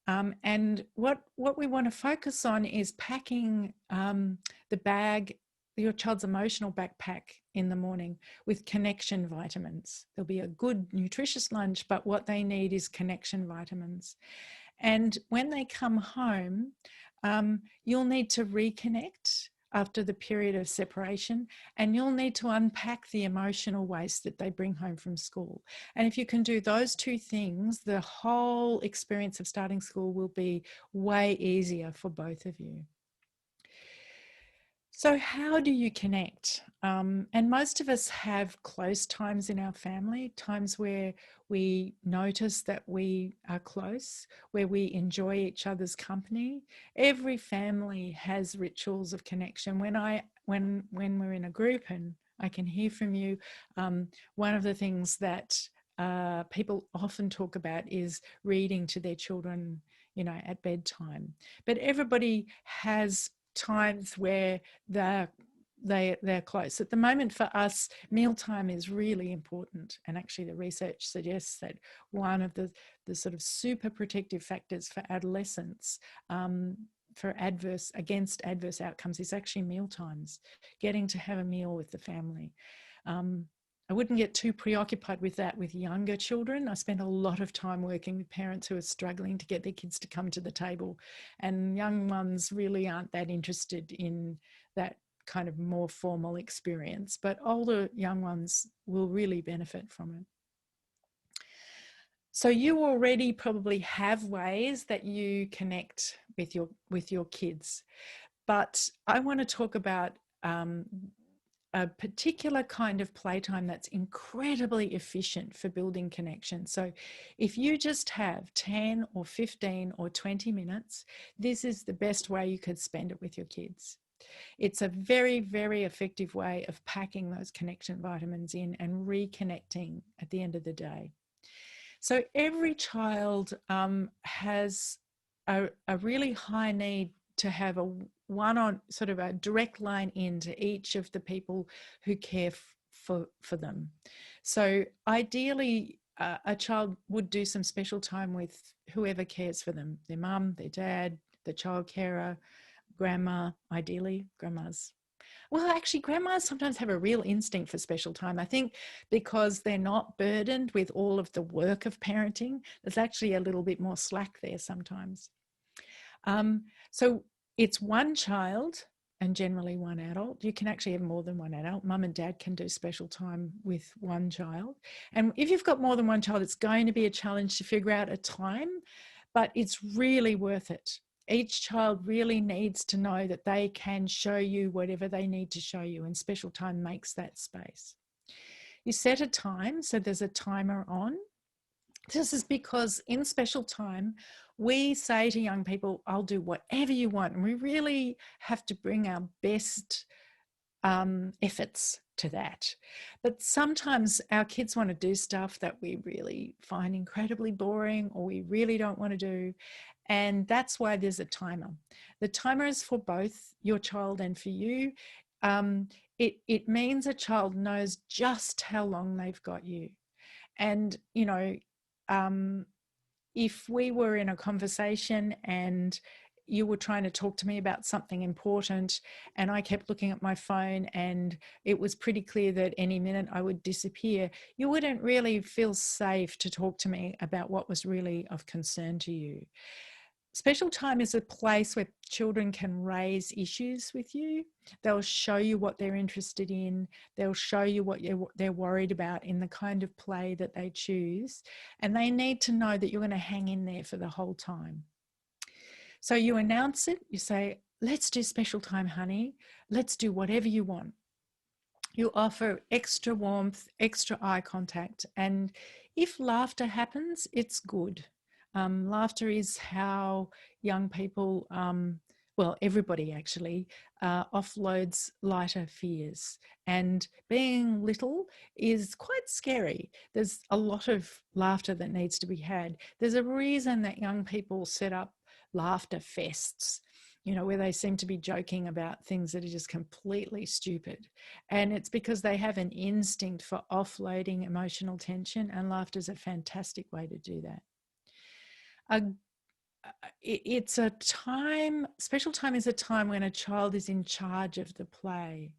And what we want to focus on is packing the bag, your child's emotional backpack in the morning with connection vitamins. There'll be a good nutritious lunch, but what they need is connection vitamins. And when they come home, you'll need to reconnect after the period of separation, and you'll need to unpack the emotional waste that they bring home from school. And if you can do those two things, the whole experience of starting school will be way easier for both of you. So how do you connect? And most of us have close times in our family, times where we notice that we are close, where we enjoy each other's company. Every family has rituals of connection. When we're in a group and I can hear from you, one of the things that people often talk about is reading to their children, at bedtime. But everybody has times where they're close. At the moment for us, mealtime is really important. And actually the research suggests that one of the sort of super protective factors for adolescents against adverse outcomes is actually meal times, getting to have a meal with the family. I wouldn't get too preoccupied with that with younger children. I spend a lot of time working with parents who are struggling to get their kids to come to the table, and young ones really aren't that interested in that kind of more formal experience, but older young ones will really benefit from it. So you already probably have ways that you connect with your kids, but I want to talk about a particular kind of playtime that's incredibly efficient for building connection. So if you just have 10 or 15 or 20 minutes, this is the best way you could spend it with your kids. It's a very, very effective way of packing those connection vitamins in and reconnecting at the end of the day. So every child has a really high need to have a sort of a direct line into each of the people who care for them. So ideally, a child would do some special time with whoever cares for them, their mum, their dad, the child carer, grandma, ideally. Well, actually, grandmas sometimes have a real instinct for special time. I think because they're not burdened with all of the work of parenting, there's actually a little bit more slack there sometimes. So it's one child and generally one adult. You can actually have more than one adult. Mum and dad can do special time with one child. And if you've got more than one child, it's going to be a challenge to figure out a time, but it's really worth it. Each child really needs to know that they can show you whatever they need to show you, and special time makes that space. You set a time, so there's a timer on. This is because in special time, we say to young people, I'll do whatever you want. And we really have to bring our best efforts to that. But sometimes our kids want to do stuff that we really find incredibly boring or we really don't want to do. And that's why there's a timer. The timer is for both your child and for you. It means a child knows just how long they've got you. And, if we were in a conversation and you were trying to talk to me about something important and I kept looking at my phone and it was pretty clear that any minute I would disappear, you wouldn't really feel safe to talk to me about what was really of concern to you. Special time is a place where children can raise issues with you. They'll show you what they're interested in. They'll show you what they're worried about in the kind of play that they choose. And they need to know that you're going to hang in there for the whole time. So you announce it. You say, let's do special time, honey. Let's do whatever you want. You offer extra warmth, extra eye contact. And if laughter happens, it's good. Laughter is how young people, well, everybody actually, offloads lighter fears. And being little is quite scary. There's a lot of laughter that needs to be had. There's a reason that young people set up laughter fests, you know, where they seem to be joking about things that are just completely stupid. And it's because they have an instinct for offloading emotional tension, and laughter is a fantastic way to do that. It's a time, special time is a time when a child is in charge of the play.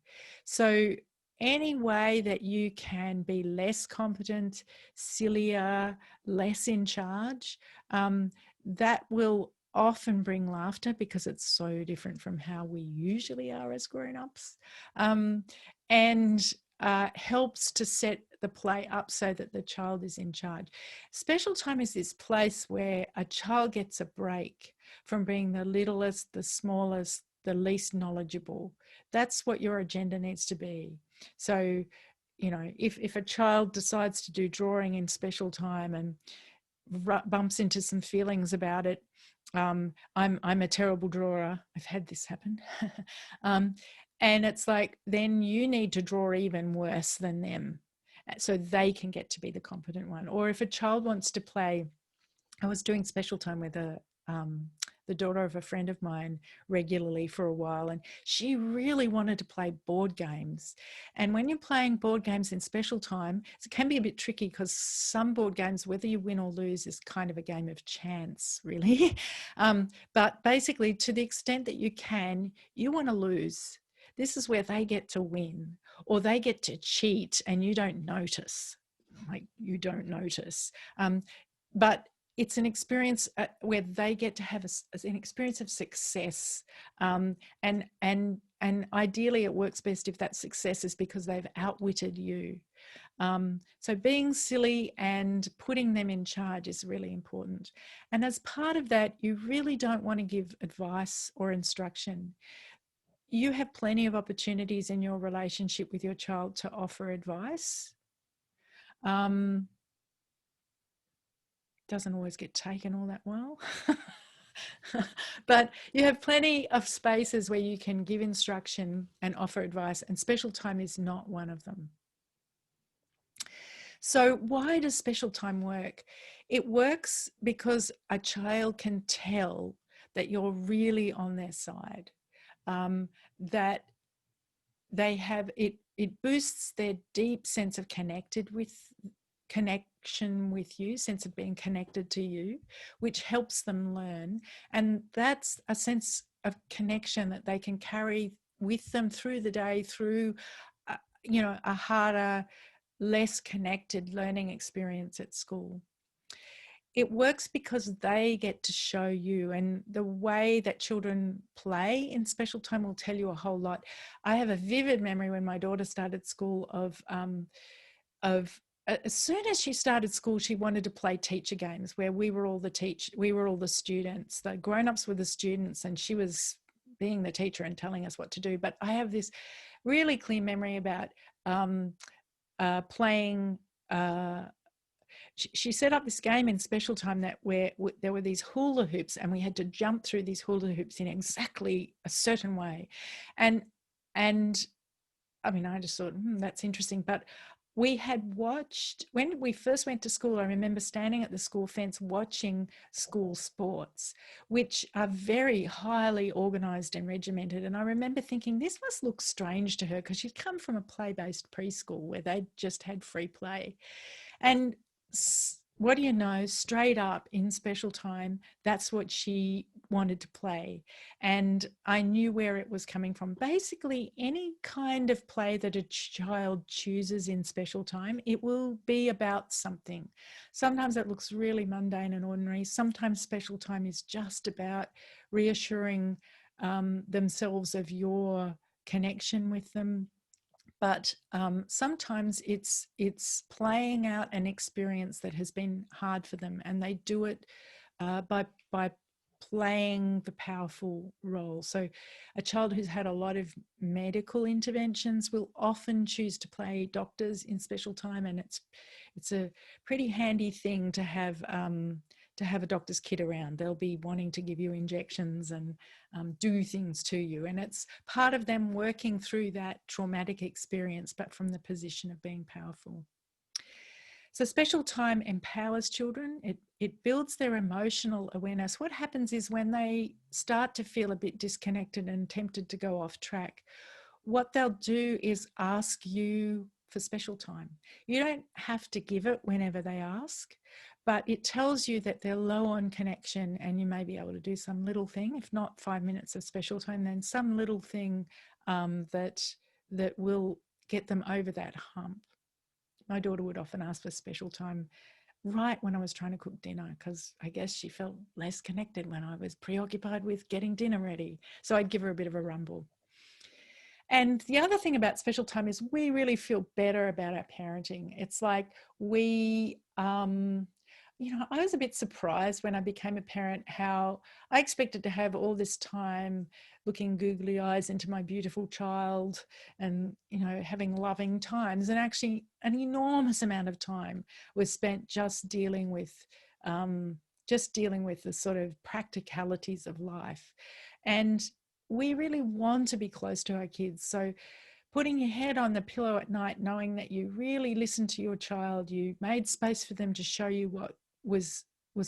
So any way that you can be less competent, sillier, less in charge, that will often bring laughter because it's so different from how we usually are as grown-ups, and helps to set the play up so that the child is in charge. Special time is this place where a child gets a break from being the littlest, the smallest, the least knowledgeable. That's what your agenda needs to be. So, you know, if a child decides to do drawing in special time and bumps into some feelings about it, I'm a terrible drawer. I've had this happen. And it's like, then you need to draw even worse than them so they can get to be the competent one. Or if a child wants to play, I was doing special time with the daughter of a friend of mine regularly for a while, and she really wanted to play board games. And when you're playing board games in special time, it can be a bit tricky because some board games, whether you win or lose, is kind of a game of chance, really. But basically, to the extent that you can, you want to lose. This is where they get to win, or they get to cheat and you don't notice. Like, you don't notice. But it's an experience where they get to have an experience of success, and ideally it works best if that success is because they've outwitted you. So being silly and putting them in charge is really important. And as part of that, you really don't want to give advice or instruction. You have plenty of opportunities in your relationship with your child to offer advice. Doesn't always get taken all that well. But you have plenty of spaces where you can give instruction and offer advice, and special time is not one of them. So why does special time work? It works because a child can tell that you're really on their side, that they have it. It boosts their deep sense of connection with you, sense of being connected to you, which helps them learn. And that's a sense of connection that they can carry with them through the day, through a harder, less connected learning experience at school. It works because they get to show you, and the way that children play in special time will tell you a whole lot. I have a vivid memory when my daughter started school of as soon as she started school, she wanted to play teacher games where we were all the students. The grown-ups were the students, and she was being the teacher and telling us what to do. But I have this really clear memory about playing. She set up this game in special time that where there were these hula hoops, and we had to jump through these hula hoops in exactly a certain way, and I mean, I just thought, that's interesting. But we had watched, when we first went to school, I remember standing at the school fence watching school sports, which are very highly organised and regimented. And I remember thinking, this must look strange to her because she'd come from a play-based preschool where they just had free play. And what do you know, straight up in special time, that's what she wanted to play. And I knew where it was coming from. Basically, any kind of play that a child chooses in special time, it will be about something. Sometimes it looks really mundane and ordinary. Sometimes special time is just about reassuring themselves of your connection with them. But sometimes it's playing out an experience that has been hard for them, and they do it by playing the powerful role. So a child who's had a lot of medical interventions will often choose to play doctors in special time, and it's a pretty handy thing to have a doctor's kit around. They'll be wanting to give you injections and do things to you. And it's part of them working through that traumatic experience, but from the position of being powerful. So special time empowers children. It builds their emotional awareness. What happens is when they start to feel a bit disconnected and tempted to go off track, what they'll do is ask you for special time. You don't have to give it whenever they ask, but it tells you that they're low on connection, and you may be able to do some little thing, if not 5 minutes of special time, then some little thing that will get them over that hump. My daughter would often ask for special time right when I was trying to cook dinner, because I guess she felt less connected when I was preoccupied with getting dinner ready. So I'd give her a bit of a rumble. And the other thing about special time is we really feel better about our parenting. It's like I was a bit surprised when I became a parent how I expected to have all this time looking googly eyes into my beautiful child and, having loving times. And actually an enormous amount of time was spent just dealing with the sort of practicalities of life. And we really want to be close to our kids. So putting your head on the pillow at night, knowing that you really listened to your child, you made space for them to show you what was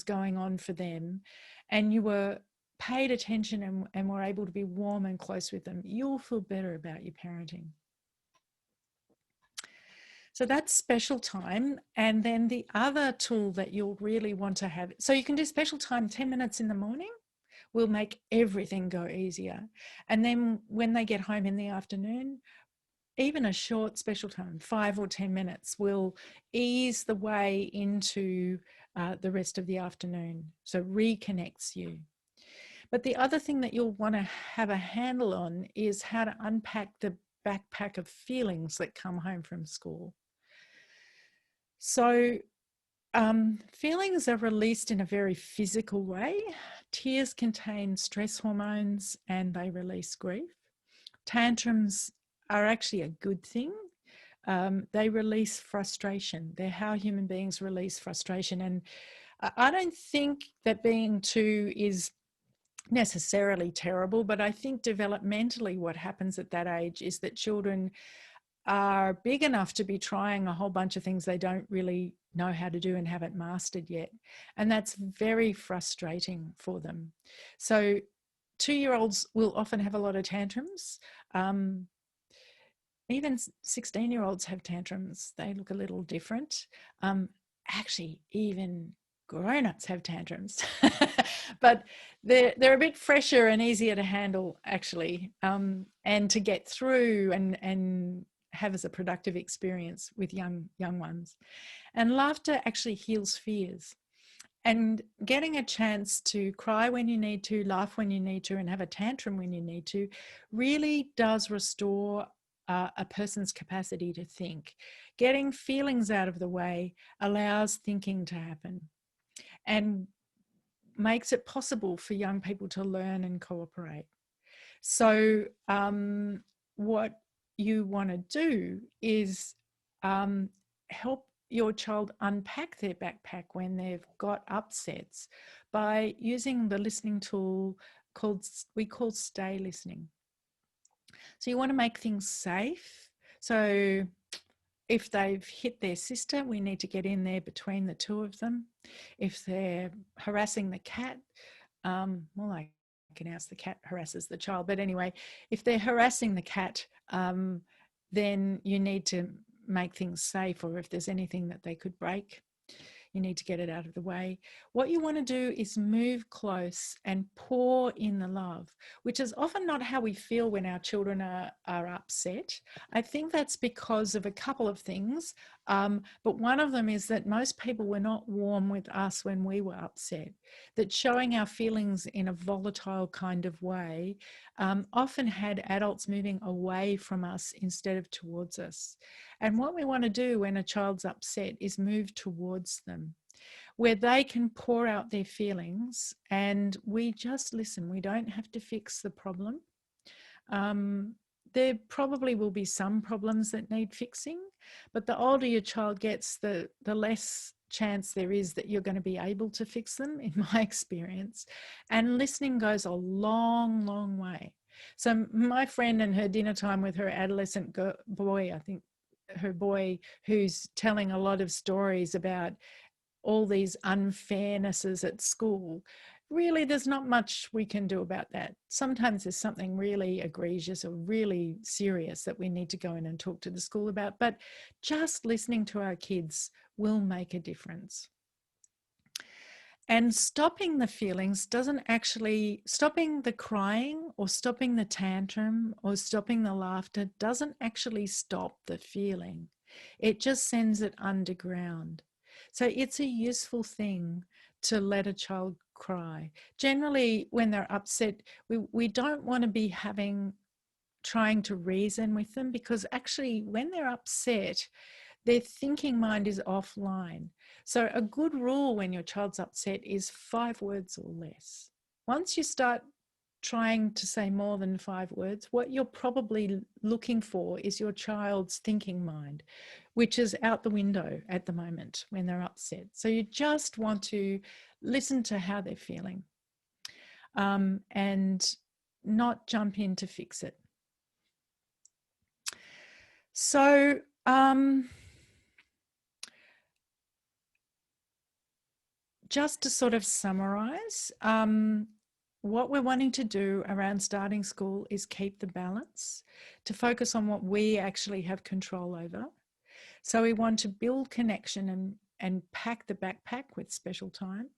going on for them, and you were paid attention and were able to be warm and close with them, you'll feel better about your parenting. So that's special time. And then the other tool that you'll really want to have, so you can do special time 10 minutes in the morning, will make everything go easier. And then when they get home in the afternoon, even a short special time, 5 or 10 minutes, will ease the way into the rest of the afternoon. So reconnects you. But the other thing that you'll want to have a handle on is how to unpack the backpack of feelings that come home from school. So feelings are released in a very physical way. Tears contain stress hormones and they release grief. Tantrums are actually a good thing. They release frustration. They're how human beings release frustration. And I don't think that being two is necessarily terrible, but I think developmentally what happens at that age is that children are big enough to be trying a whole bunch of things they don't really know how to do and haven't mastered yet. And that's very frustrating for them. So 2-year-olds will often have a lot of tantrums. Even 16-year-olds have tantrums. They look a little different. Actually, even grown-ups have tantrums, but they're a bit fresher and easier to handle, actually, and to get through and have as a productive experience with young ones. And laughter actually heals fears. And getting a chance to cry when you need to, laugh when you need to, and have a tantrum when you need to really does restore a person's capacity to think. Getting feelings out of the way allows thinking to happen and makes it possible for young people to learn and cooperate. So what you want to do is help your child unpack their backpack when they've got upsets by using the listening tool we call stay listening. So you want to make things safe. So if they've hit their sister, we need to get in there between the two of them. If they're harassing the cat, I can ask the cat harasses the child. But anyway, if they're harassing the cat, then you need to make things safe, or if there's anything that they could break, You need to get it out of the way. What you want to do is move close and pour in the love, which is often not how we feel when our children are upset. I think that's because of a couple of things. But one of them is that most people were not warm with us when we were upset, that showing our feelings in a volatile kind of way often had adults moving away from us instead of towards us. And what we want to do when a child's upset is move towards them, where they can pour out their feelings and we just listen. We don't have to fix the problem. There probably will be some problems that need fixing, but the older your child gets, the less chance there is that you're going to be able to fix them, in my experience. And listening goes a long, long way. So my friend and her dinner time with her adolescent boy, I think her boy, who's telling a lot of stories about all these unfairnesses at school, really there's not much we can do about that. Sometimes there's something really egregious or really serious that we need to go in and talk to the school about, but just listening to our kids will make a difference. And stopping the feelings doesn't actually, stopping the crying or stopping the tantrum or stopping the laughter doesn't actually stop the feeling. It just sends it underground. So it's a useful thing to let a child cry. Generally, when they're upset, we don't want to be trying to reason with them, because actually when they're upset, their thinking mind is offline. So a good rule when your child's upset is 5 words or less. Once you start trying to say more than 5 words, what you're probably looking for is your child's thinking mind, which is out the window at the moment when they're upset. So you just want to listen to how they're feeling, and not jump in to fix it. So just to sort of summarize, what we're wanting to do around starting school is keep the balance, to focus on what we actually have control over. So we want to build connection and pack the backpack with special time.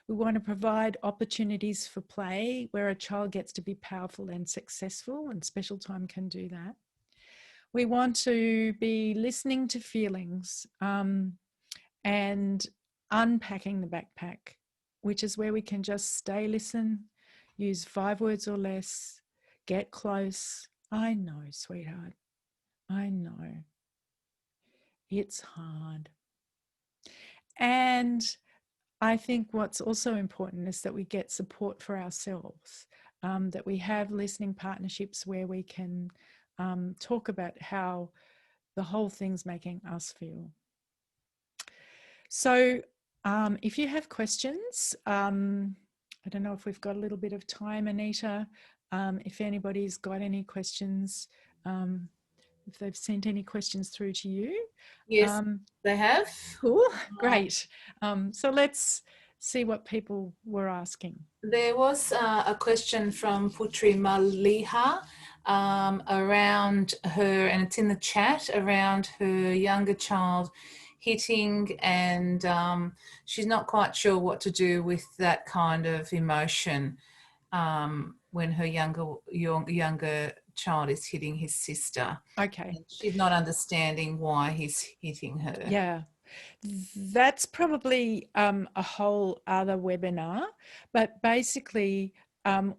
We want to provide opportunities for play where a child gets to be powerful and successful, and special time can do that. We want to be listening to feelings and unpacking the backpack, which is where we can just listen, use 5 words or less, get close. I know, sweetheart. I know. It's hard. And I think what's also important is that we get support for ourselves, that we have listening partnerships where we can talk about how the whole thing's making us feel. So if you have questions, I don't know if we've got a little bit of time, Anita. If anybody's got any questions, if they've sent any questions through to you. Yes, they have. Cool, great. So let's see what people were asking. There was a question from Putri Maliha around her, and it's in the chat, around her younger child hitting, and she's not quite sure what to do with that kind of emotion when her younger child is hitting his sister. Okay. And she's not understanding why he's hitting her. Yeah. That's probably a whole other webinar, but basically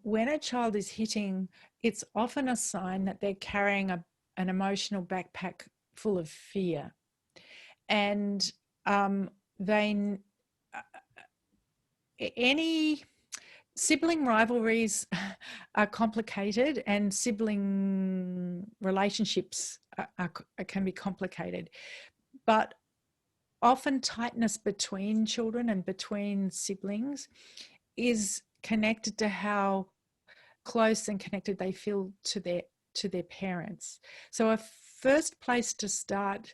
when a child is hitting, it's often a sign that they're carrying an emotional backpack full of fear. And any sibling rivalries are complicated, and sibling relationships can be complicated, but often tightness between children and between siblings is connected to how close and connected they feel to their parents. So a first place to start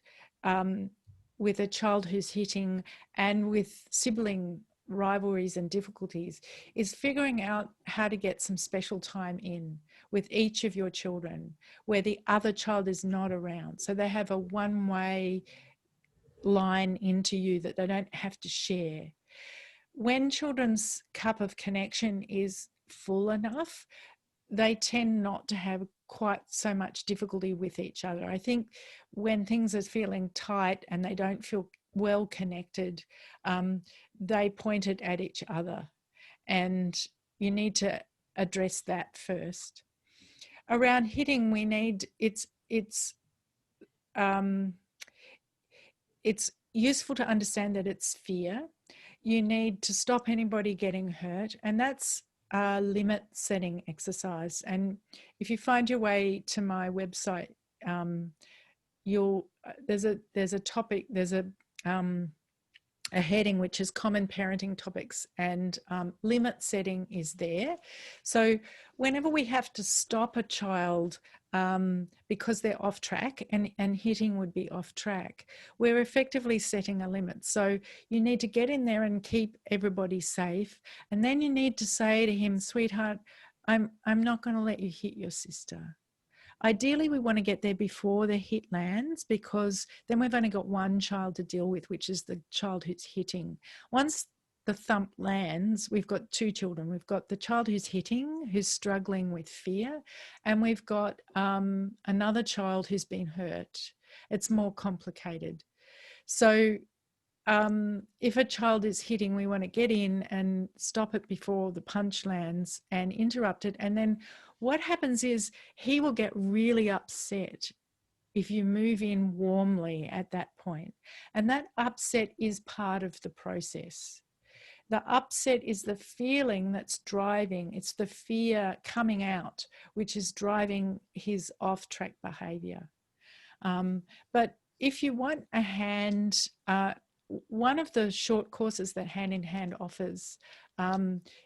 with a child who's hitting and with sibling rivalries and difficulties is figuring out how to get some special time in with each of your children where the other child is not around. So they have a one-way line into you that they don't have to share. When children's cup of connection is full enough, they tend not to have quite so much difficulty with each other. I think when things are feeling tight and they don't feel well connected, they point it at each other, and you need to address that first. Around hitting, we need it's useful to understand that it's fear. You need to stop anybody getting hurt, and that's a limit setting exercise. And if you find your way to my website, there's a topic, there's a heading which is common parenting topics, and limit setting is there. So whenever we have to stop a child because they're off track, and hitting would be off track, we're effectively setting a limit. So you need to get in there and keep everybody safe, and then you need to say to him, sweetheart, I'm not going to let you hit your sister. Ideally, we want to get there before the hit lands, because then we've only got one child to deal with, which is the child who's hitting. Once the thump lands, we've got two children. We've got the child who's hitting, who's struggling with fear, and we've got another child who's been hurt. It's more complicated. So if a child is hitting, we want to get in and stop it before the punch lands and interrupt it. And then what happens is he will get really upset if you move in warmly at that point. And that upset is part of the process. The upset is the feeling that's driving, it's the fear coming out, which is driving his off-track behaviour. But if you want a hand, one of the short courses that Hand in Hand offers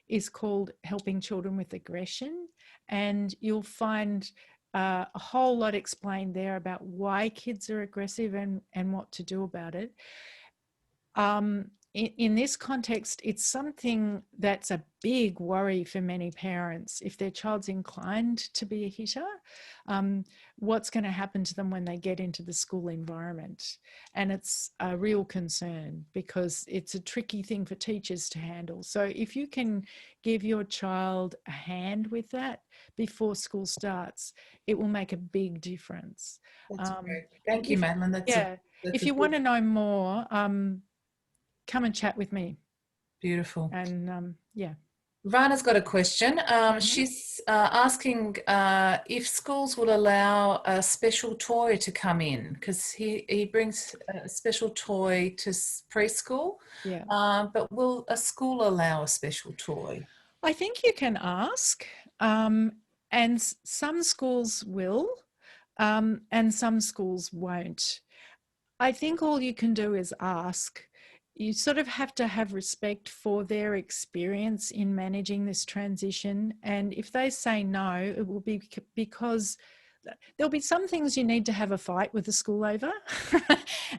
is called Helping Children with Aggression, and you'll find a whole lot explained there about why kids are aggressive and what to do about it. In this context, it's something that's a big worry for many parents. If their child's inclined to be a hitter, what's going to happen to them when they get into the school environment? And it's a real concern, because it's a tricky thing for teachers to handle. So if you can give your child a hand with that before school starts, it will make a big difference. That's great. Thank you, Madeline. If you want to know more, come and chat with me. Beautiful. And Rana's got a question. She's asking if schools will allow a special toy to come in, because he brings a special toy to preschool. Yeah. But will a school allow a special toy? I think you can ask, and some schools will, and some schools won't. I think all you can do is ask. You sort of have to have respect for their experience in managing this transition. And if they say no, it will be because there'll be some things you need to have a fight with the school over.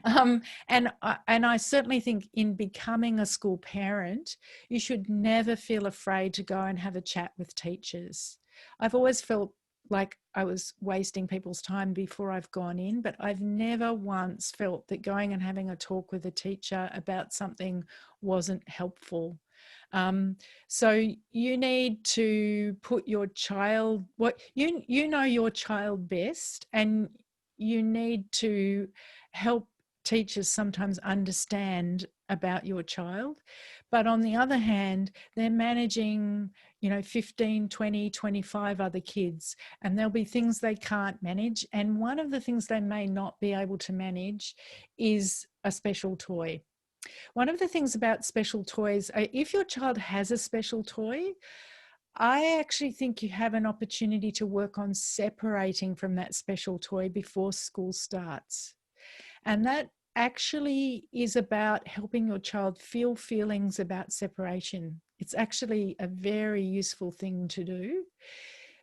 And I certainly think in becoming a school parent, you should never feel afraid to go and have a chat with teachers. I've always felt like I was wasting people's time before I've gone in, but I've never once felt that going and having a talk with a teacher about something wasn't helpful. So you need to put your child, you know your child best, and you need to help teachers sometimes understand about your child. But on the other hand, they're managing 15, 20, 25 other kids, and there'll be things they can't manage. And one of the things they may not be able to manage is a special toy. One of the things about special toys, if your child has a special toy, I actually think you have an opportunity to work on separating from that special toy before school starts. And that actually is about helping your child feel feelings about separation. It's actually a very useful thing to do,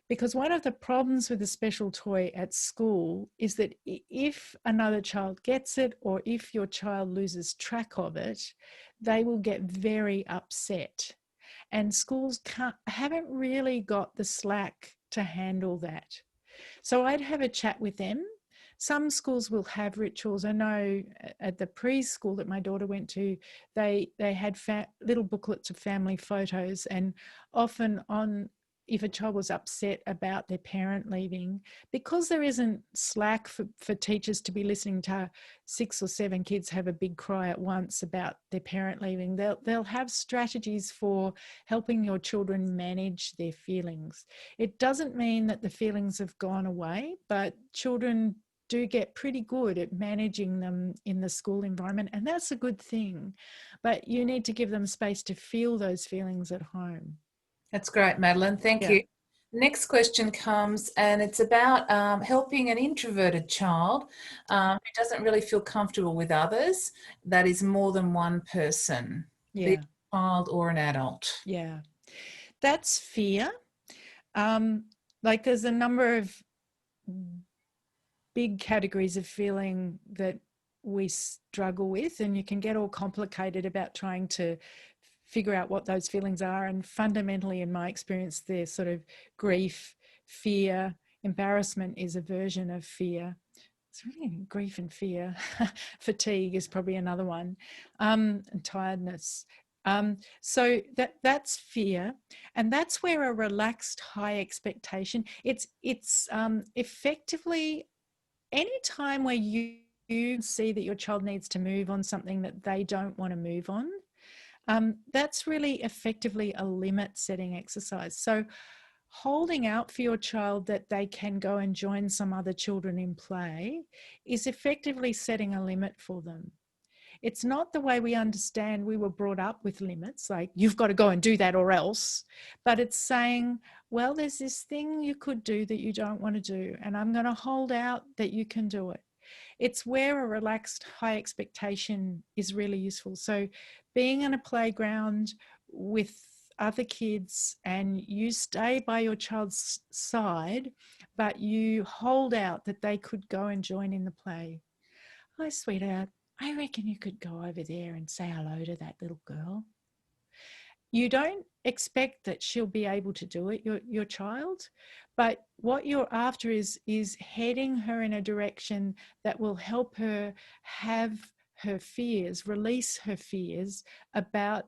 because one of the problems with a special toy at school is that if another child gets it, or if your child loses track of it, they will get very upset. And schools haven't really got the slack to handle that. So I'd have a chat with them, some schools will have rituals. I know at the preschool that my daughter went to, they had little booklets of family photos, and often on, if a child was upset about their parent leaving, because there isn't slack for teachers to be listening to 6 or 7 kids have a big cry at once about their parent leaving, they'll have strategies for helping your children manage their feelings. It doesn't mean that the feelings have gone away, but children do get pretty good at managing them in the school environment, and that's a good thing. But you need to give them space to feel those feelings at home. That's great, Madeline. Thank you. Next question comes, and it's about helping an introverted child who doesn't really feel comfortable with others. That is more than one person, be it a child or an adult. Yeah, that's fear. Like there's a number of big categories of feeling that we struggle with, and you can get all complicated about trying to figure out what those feelings are. And fundamentally, in my experience, they're sort of grief, fear, embarrassment is a version of fear. It's really grief and fear. Fatigue is probably another one, and tiredness. So that's fear, and that's where a relaxed high expectation. It's effectively any time where you see that your child needs to move on something that they don't want to move on. That's really effectively a limit setting exercise. So holding out for your child that they can go and join some other children in play is effectively setting a limit for them. It's not the way we understand we were brought up with limits, like you've got to go and do that or else, but it's saying, well, there's this thing you could do that you don't want to do, and I'm going to hold out that you can do it. It's where a relaxed high expectation is really useful. So being in a playground with other kids and you stay by your child's side, but you hold out that they could go and join in the play. Oh, sweetheart, I reckon you could go over there and say hello to that little girl. You don't expect that she'll be able to do it, your child, but what you're after is heading her in a direction that will help her have her fears, release her fears about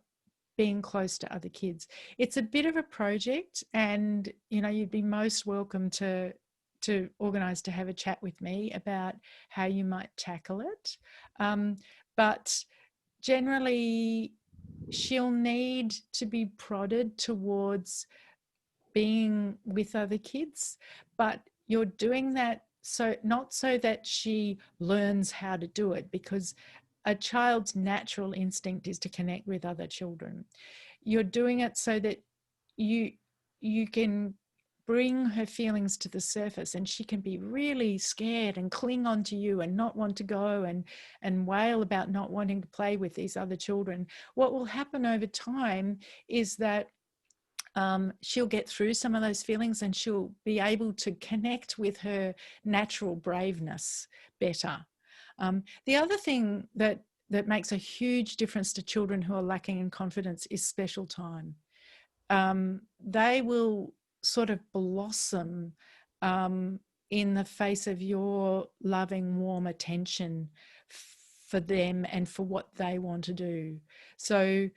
being close to other kids. It's a bit of a project, and you'd be most welcome to organise to have a chat with me about how you might tackle it. But generally, she'll need to be prodded towards being with other kids, but you're doing that not so that she learns how to do it, because a child's natural instinct is to connect with other children. You're doing it so that you can bring her feelings to the surface, and she can be really scared and cling on to you and not want to go and wail about not wanting to play with these other children. What will happen over time is that she'll get through some of those feelings, and she'll be able to connect with her natural braveness better. The other thing that makes a huge difference to children who are lacking in confidence is special time. They will sort of blossom in the face of your loving, warm attention for them and for what they want to do. So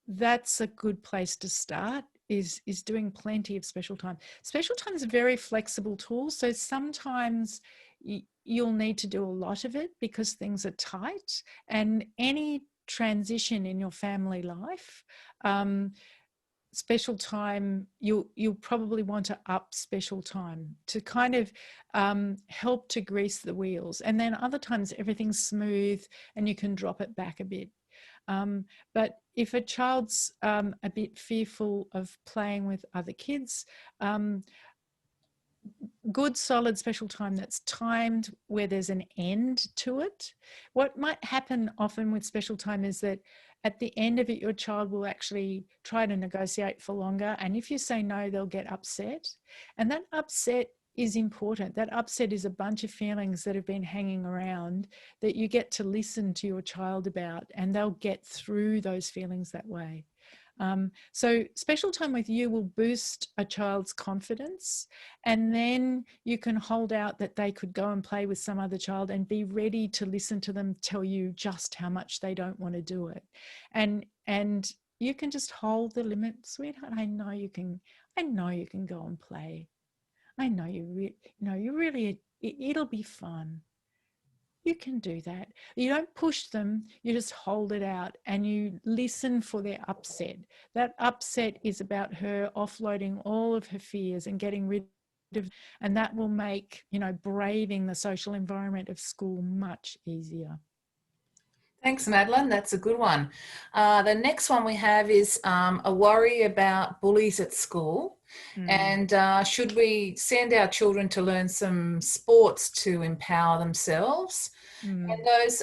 that's a good place to start, is doing plenty of special time. Special time is a very flexible tool. So sometimes you'll need to do a lot of it because things are tight, and any transition in your family life, special time, you'll probably want to up special time to kind of help to grease the wheels. And then other times everything's smooth and you can drop it back a bit. But if a child's a bit fearful of playing with other kids, good solid special time that's timed, where there's an end to it. What might happen often with special time is that at the end of it, your child will actually try to negotiate for longer. And if you say no, they'll get upset. And that upset is important. That upset is a bunch of feelings that have been hanging around that you get to listen to your child about, and they'll get through those feelings that way. So special time with you will boost a child's confidence, and then you can hold out that they could go and play with some other child and be ready to listen to them tell you just how much they don't want to do it. And you can just hold the limit, sweetheart. I know you can go and play. I know you really, it'll be fun. You can do that. You don't push them, you just hold it out and you listen for their upset. That upset is about her offloading all of her fears and getting rid of, and that will make, braving the social environment of school much easier. Thanks, Madeline. That's a good one. The next one we have is a worry about bullies at school. And should we send our children to learn some sports to empower themselves? And those,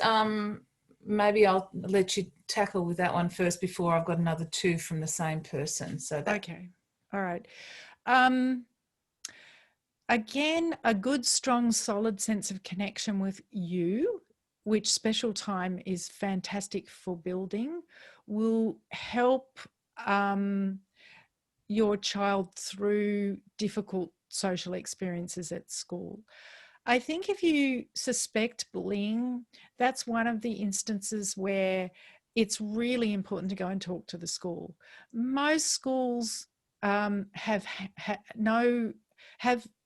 maybe I'll let you tackle with that one first before I've got another two from the same person. So that. Okay. All right. Again, a good, strong, solid sense of connection with you, which special time is fantastic for building, will help your child through difficult social experiences at school. I think if you suspect bullying, that's one of the instances where it's really important to go and talk to the school. Most schools have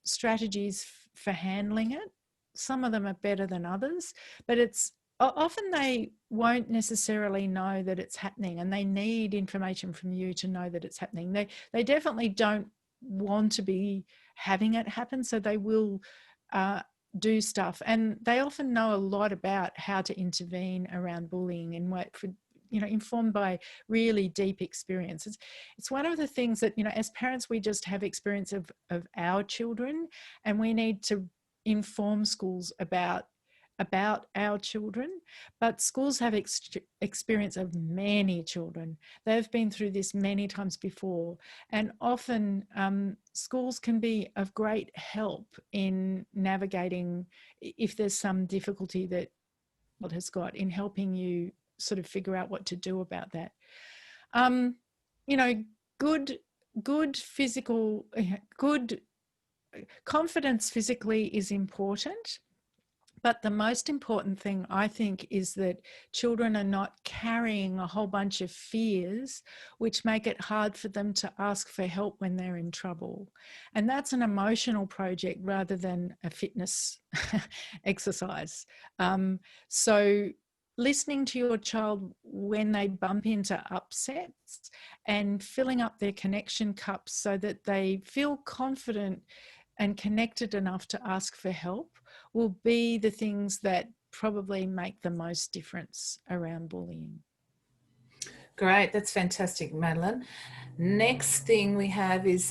strategies for handling it. Some of them are better than others, but it's often they won't necessarily know that it's happening, and they need information from you to know that it's happening. They definitely don't want to be having it happen, so they will do stuff, and they often know a lot about how to intervene around bullying and informed by really deep experiences. It's one of the things that, as parents, we just have experience of our children, and we need to inform schools about our children. But schools have experience of many children. They've been through this many times before, and often schools can be of great help in navigating if there's some difficulty that has got in helping you sort of figure out what to do about that. Good physical, good confidence physically is important. But the most important thing, I think, is that children are not carrying a whole bunch of fears which make it hard for them to ask for help when they're in trouble. And that's an emotional project rather than a fitness exercise. So listening to your child when they bump into upsets and filling up their connection cups so that they feel confident and connected enough to ask for help will be the things that probably make the most difference around bullying. Great, that's fantastic, Madeline. Next thing we have is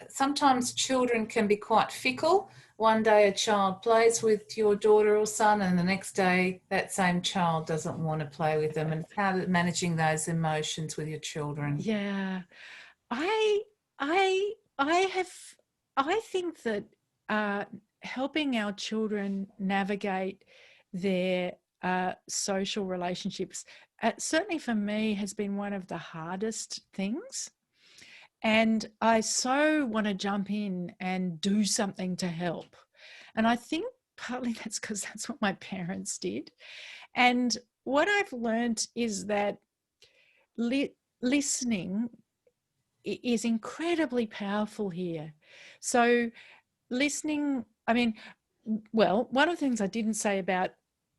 sometimes children can be quite fickle. One day a child plays with your daughter or son, and the next day that same child doesn't want to play with them. And how managing those emotions with your children? Yeah, I think that helping our children navigate their social relationships, certainly for me, has been one of the hardest things. And I so want to jump in and do something to help. And I think partly that's because that's what my parents did. And what I've learned is that listening is incredibly powerful here. So listening, one of the things I didn't say about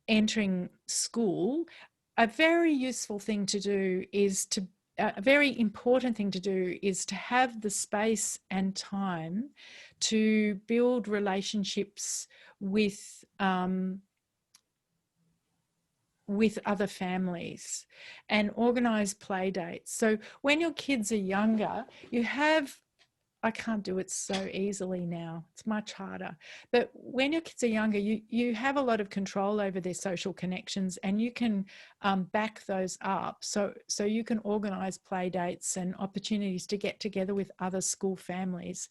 entering school, a very useful thing to do is a very important thing to do is to have the space and time to build relationships with other families and organise play dates. So when your kids are younger, I can't do it so easily now. It's much harder. But when your kids are younger, you have a lot of control over their social connections, and you can back those up. So you can organise play dates and opportunities to get together with other school families.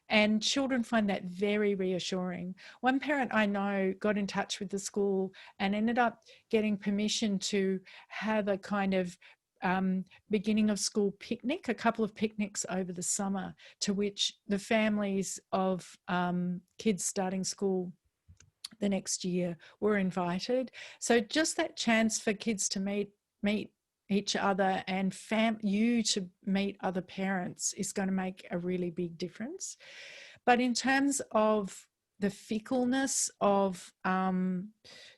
And children find that very reassuring. One parent I know got in touch with the school and ended up getting permission to have a kind of beginning of school picnic, a couple of picnics over the summer, to which the families of kids starting school the next year were invited. So just that chance for kids to meet each other and you to meet other parents is going to make a really big difference. But in terms of the fickleness of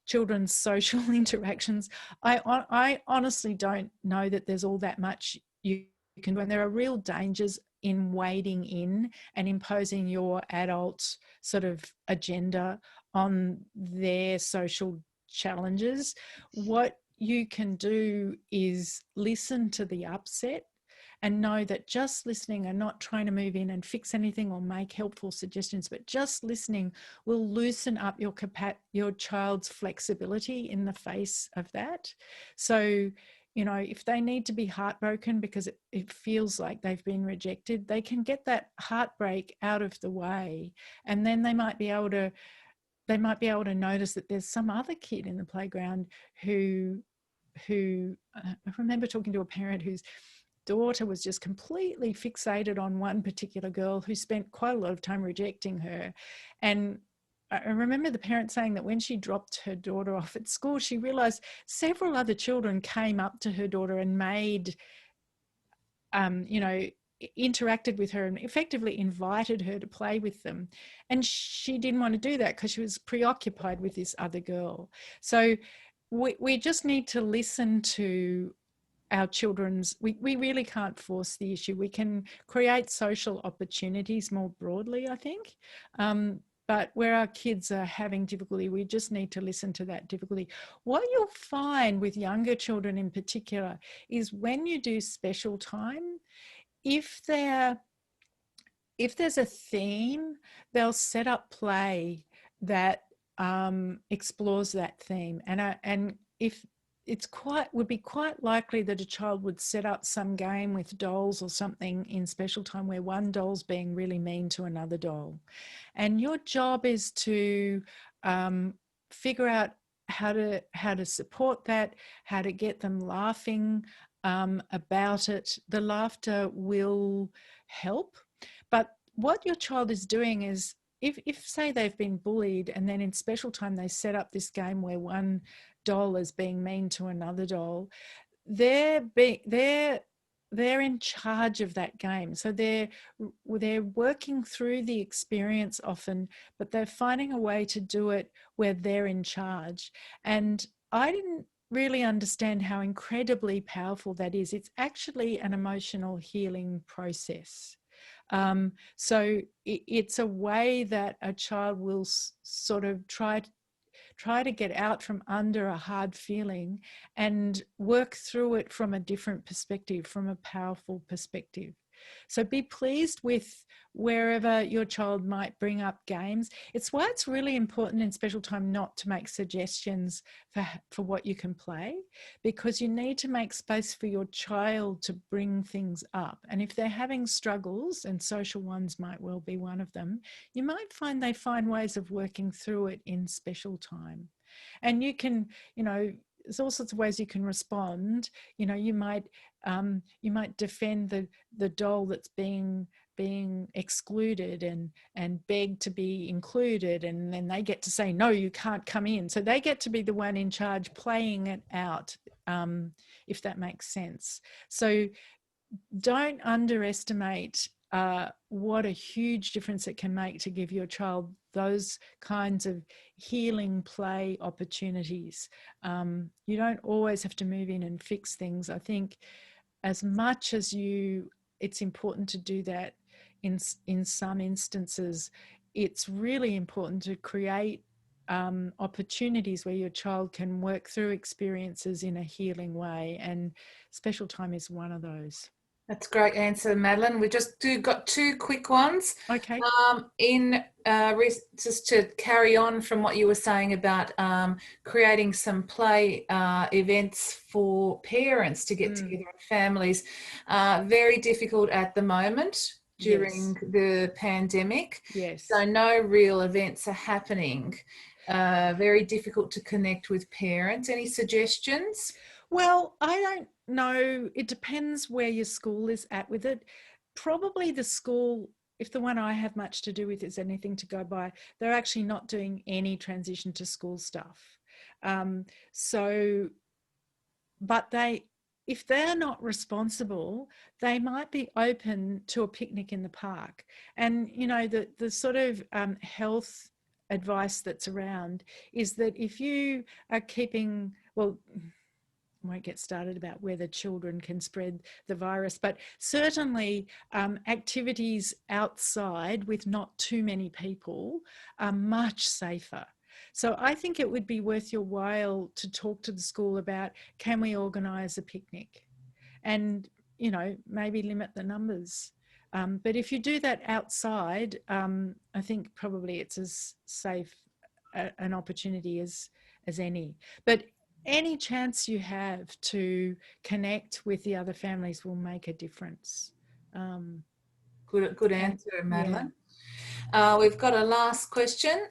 children's social interactions, I honestly don't know that there's all that much you can do. And there are real dangers in wading in and imposing your adult sort of agenda on their social challenges. What you can do is listen to the upset and know that just listening and not trying to move in and fix anything or make helpful suggestions, but just listening will loosen up your child's flexibility in the face of that. So, you know, if they need to be heartbroken because it feels like they've been rejected, they can get that heartbreak out of the way, and then they might be able to notice that there's some other kid in the playground who I remember talking to a parent whose daughter was just completely fixated on one particular girl who spent quite a lot of time rejecting her. And I remember the parent saying that when she dropped her daughter off at school, she realized several other children came up to her daughter and made, interacted with her and effectively invited her to play with them. And she didn't want to do that because she was preoccupied with this other girl. So we just need to listen to our children's, we really can't force the issue. We can create social opportunities more broadly, I think. But where our kids are having difficulty, we just need to listen to that difficulty. What you'll find with younger children in particular is when you do special time, if there's a theme, they'll set up play that explores that theme. And if would be quite likely that a child would set up some game with dolls or something in special time where one doll's being really mean to another doll. And your job is to figure out how to support that, how to get them laughing about it. The laughter will help. But what your child is doing is, if say they've been bullied and then in special time they set up this game where one doll is being mean to another doll, they're in charge of that game. So they're working through the experience often, but they're finding a way to do it where they're in charge. And I didn't really understand how incredibly powerful that is. It's actually an emotional healing process. So it's a way that a child will sort of try to get out from under a hard feeling and work through it from a different perspective, from a powerful perspective. So be pleased with wherever your child might bring up games. It's why it's really important in special time not to make suggestions for what you can play, because you need to make space for your child to bring things up. And if they're having struggles, and social ones might well be one of them, you might find they find ways of working through it in special time. And you can, there's all sorts of ways you can respond. You might defend the doll that's being excluded and beg to be included, and then they get to say, no, you can't come in. So they get to be the one in charge playing it out, if that makes sense. So don't underestimate what a huge difference it can make to give your child those kinds of healing play opportunities. You don't always have to move in and fix things. I think as much as it's important to do that in some instances, it's really important to create opportunities where your child can work through experiences in a healing way, and special time is one of those. That's a great answer, Madeline. We just got two quick ones. Okay. Just to carry on from what you were saying about creating some play events for parents to get together in families. Very difficult at the moment during the pandemic. Yes. So no real events are happening. Very difficult to connect with parents. Any suggestions? Well, I don't know. It depends where your school is at with it. Probably the school, if the one I have much to do with is anything to go by, they're actually not doing any transition to school stuff. Um, so, but if they're not responsible, they might be open to a picnic in the park. And, you know, the sort of health advice that's around is that if you are keeping, well, won't get started about whether children can spread the virus, but certainly activities outside with not too many people are much safer. So I think it would be worth your while to talk to the school about, can we organise a picnic? And, you know, maybe limit the numbers. But if you do that outside, I think probably it's as safe an opportunity as any. But any chance you have to connect with the other families will make a difference. Good And answer, yeah. Madeline. We've got a last question.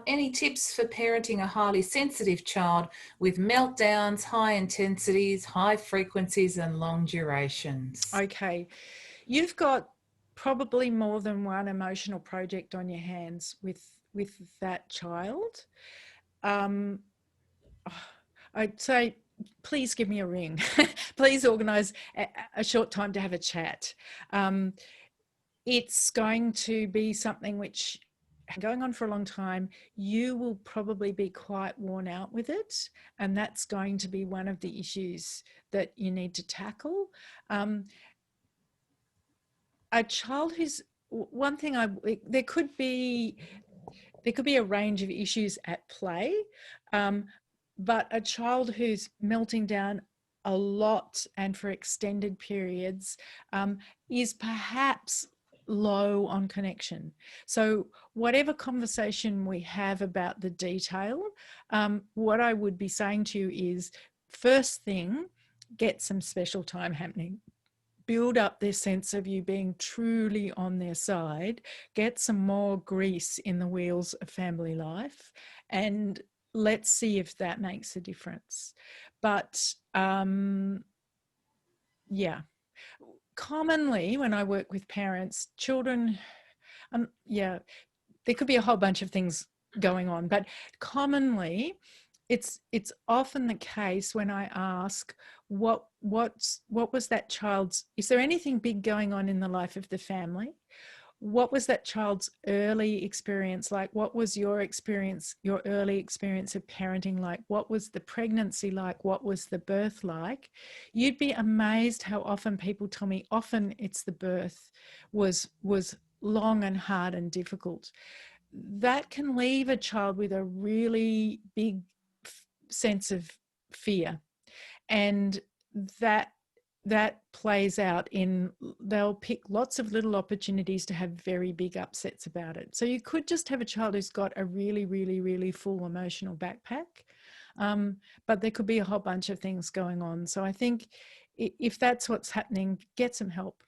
Any tips for parenting a highly sensitive child with meltdowns, high intensities, high frequencies, and long durations? Okay. You've got probably more than one emotional project on your hands with that child. Um, I'd say, please give me a ring. Please organise a short time to have a chat. It's going to be something which going on for a long time. You will probably be quite worn out with it, and that's going to be one of the issues that you need to tackle. A child who's one thing there could be a range of issues at play, but a child who's melting down a lot and for extended periods is perhaps low on connection. So whatever conversation we have about the detail, what I would be saying to you is, first thing, get some special time happening. Build up their sense of you being truly on their side, get some more grease in the wheels of family life, and let's see if that makes a difference. But yeah, commonly when I work with parents, children, there could be a whole bunch of things going on, but commonly it's often the case when I ask what was that child's, is there anything big going on in the life of the family? What was that child's early experience like? What was your experience, your early experience of parenting like? What was the pregnancy like? What was the birth like? You'd be amazed how often people tell me often it's the birth was long and hard and difficult. That can leave a child with a really big sense of fear, and that plays out in, they'll pick lots of little opportunities to have very big upsets about it. So you could just have a child who's got a really, really, really full emotional backpack, but there could be a whole bunch of things going on. So I think if that's what's happening, get some help.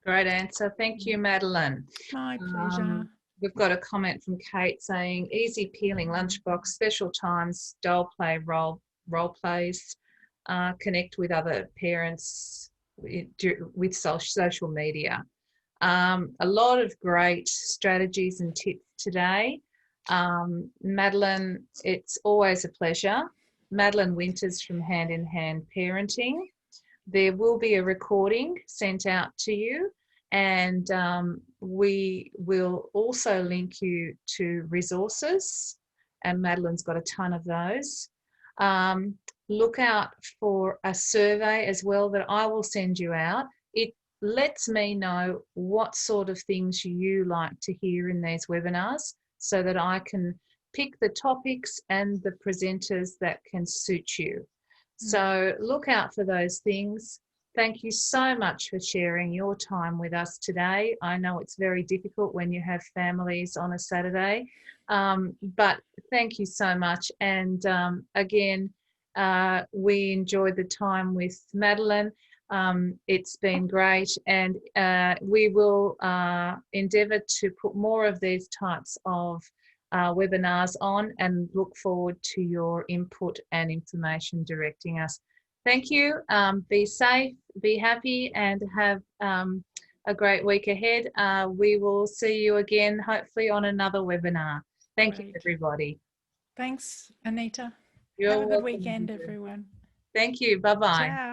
Great answer. Thank you, Madeline. My pleasure. We've got a comment from Kate saying, easy peeling lunchbox, special times, doll play, role plays, connect with other parents with social media. A lot of great strategies and tips today. Madeline, it's always a pleasure. Madeline Winters from Hand in Hand Parenting. There will be a recording sent out to you, and we will also link you to resources, and Madeline's got a ton of those. Look out for a survey as well that I will send you out. It lets me know what sort of things you like to hear in these webinars so that I can pick the topics and the presenters that can suit you. So look out for those things. Thank you so much for sharing your time with us today. I know it's very difficult when you have families on a Saturday, but thank you so much. And again, we enjoyed the time with Madeline. It's been great, and we will endeavour to put more of these types of webinars on, and look forward to your input and information directing us. Thank you. Be safe, be happy, and have a great week ahead. We will see you again, hopefully on another webinar. Thank you, everybody. Thanks, Anita. You're Have a good welcome. weekend, everyone. Thank you. Bye-bye. Ciao.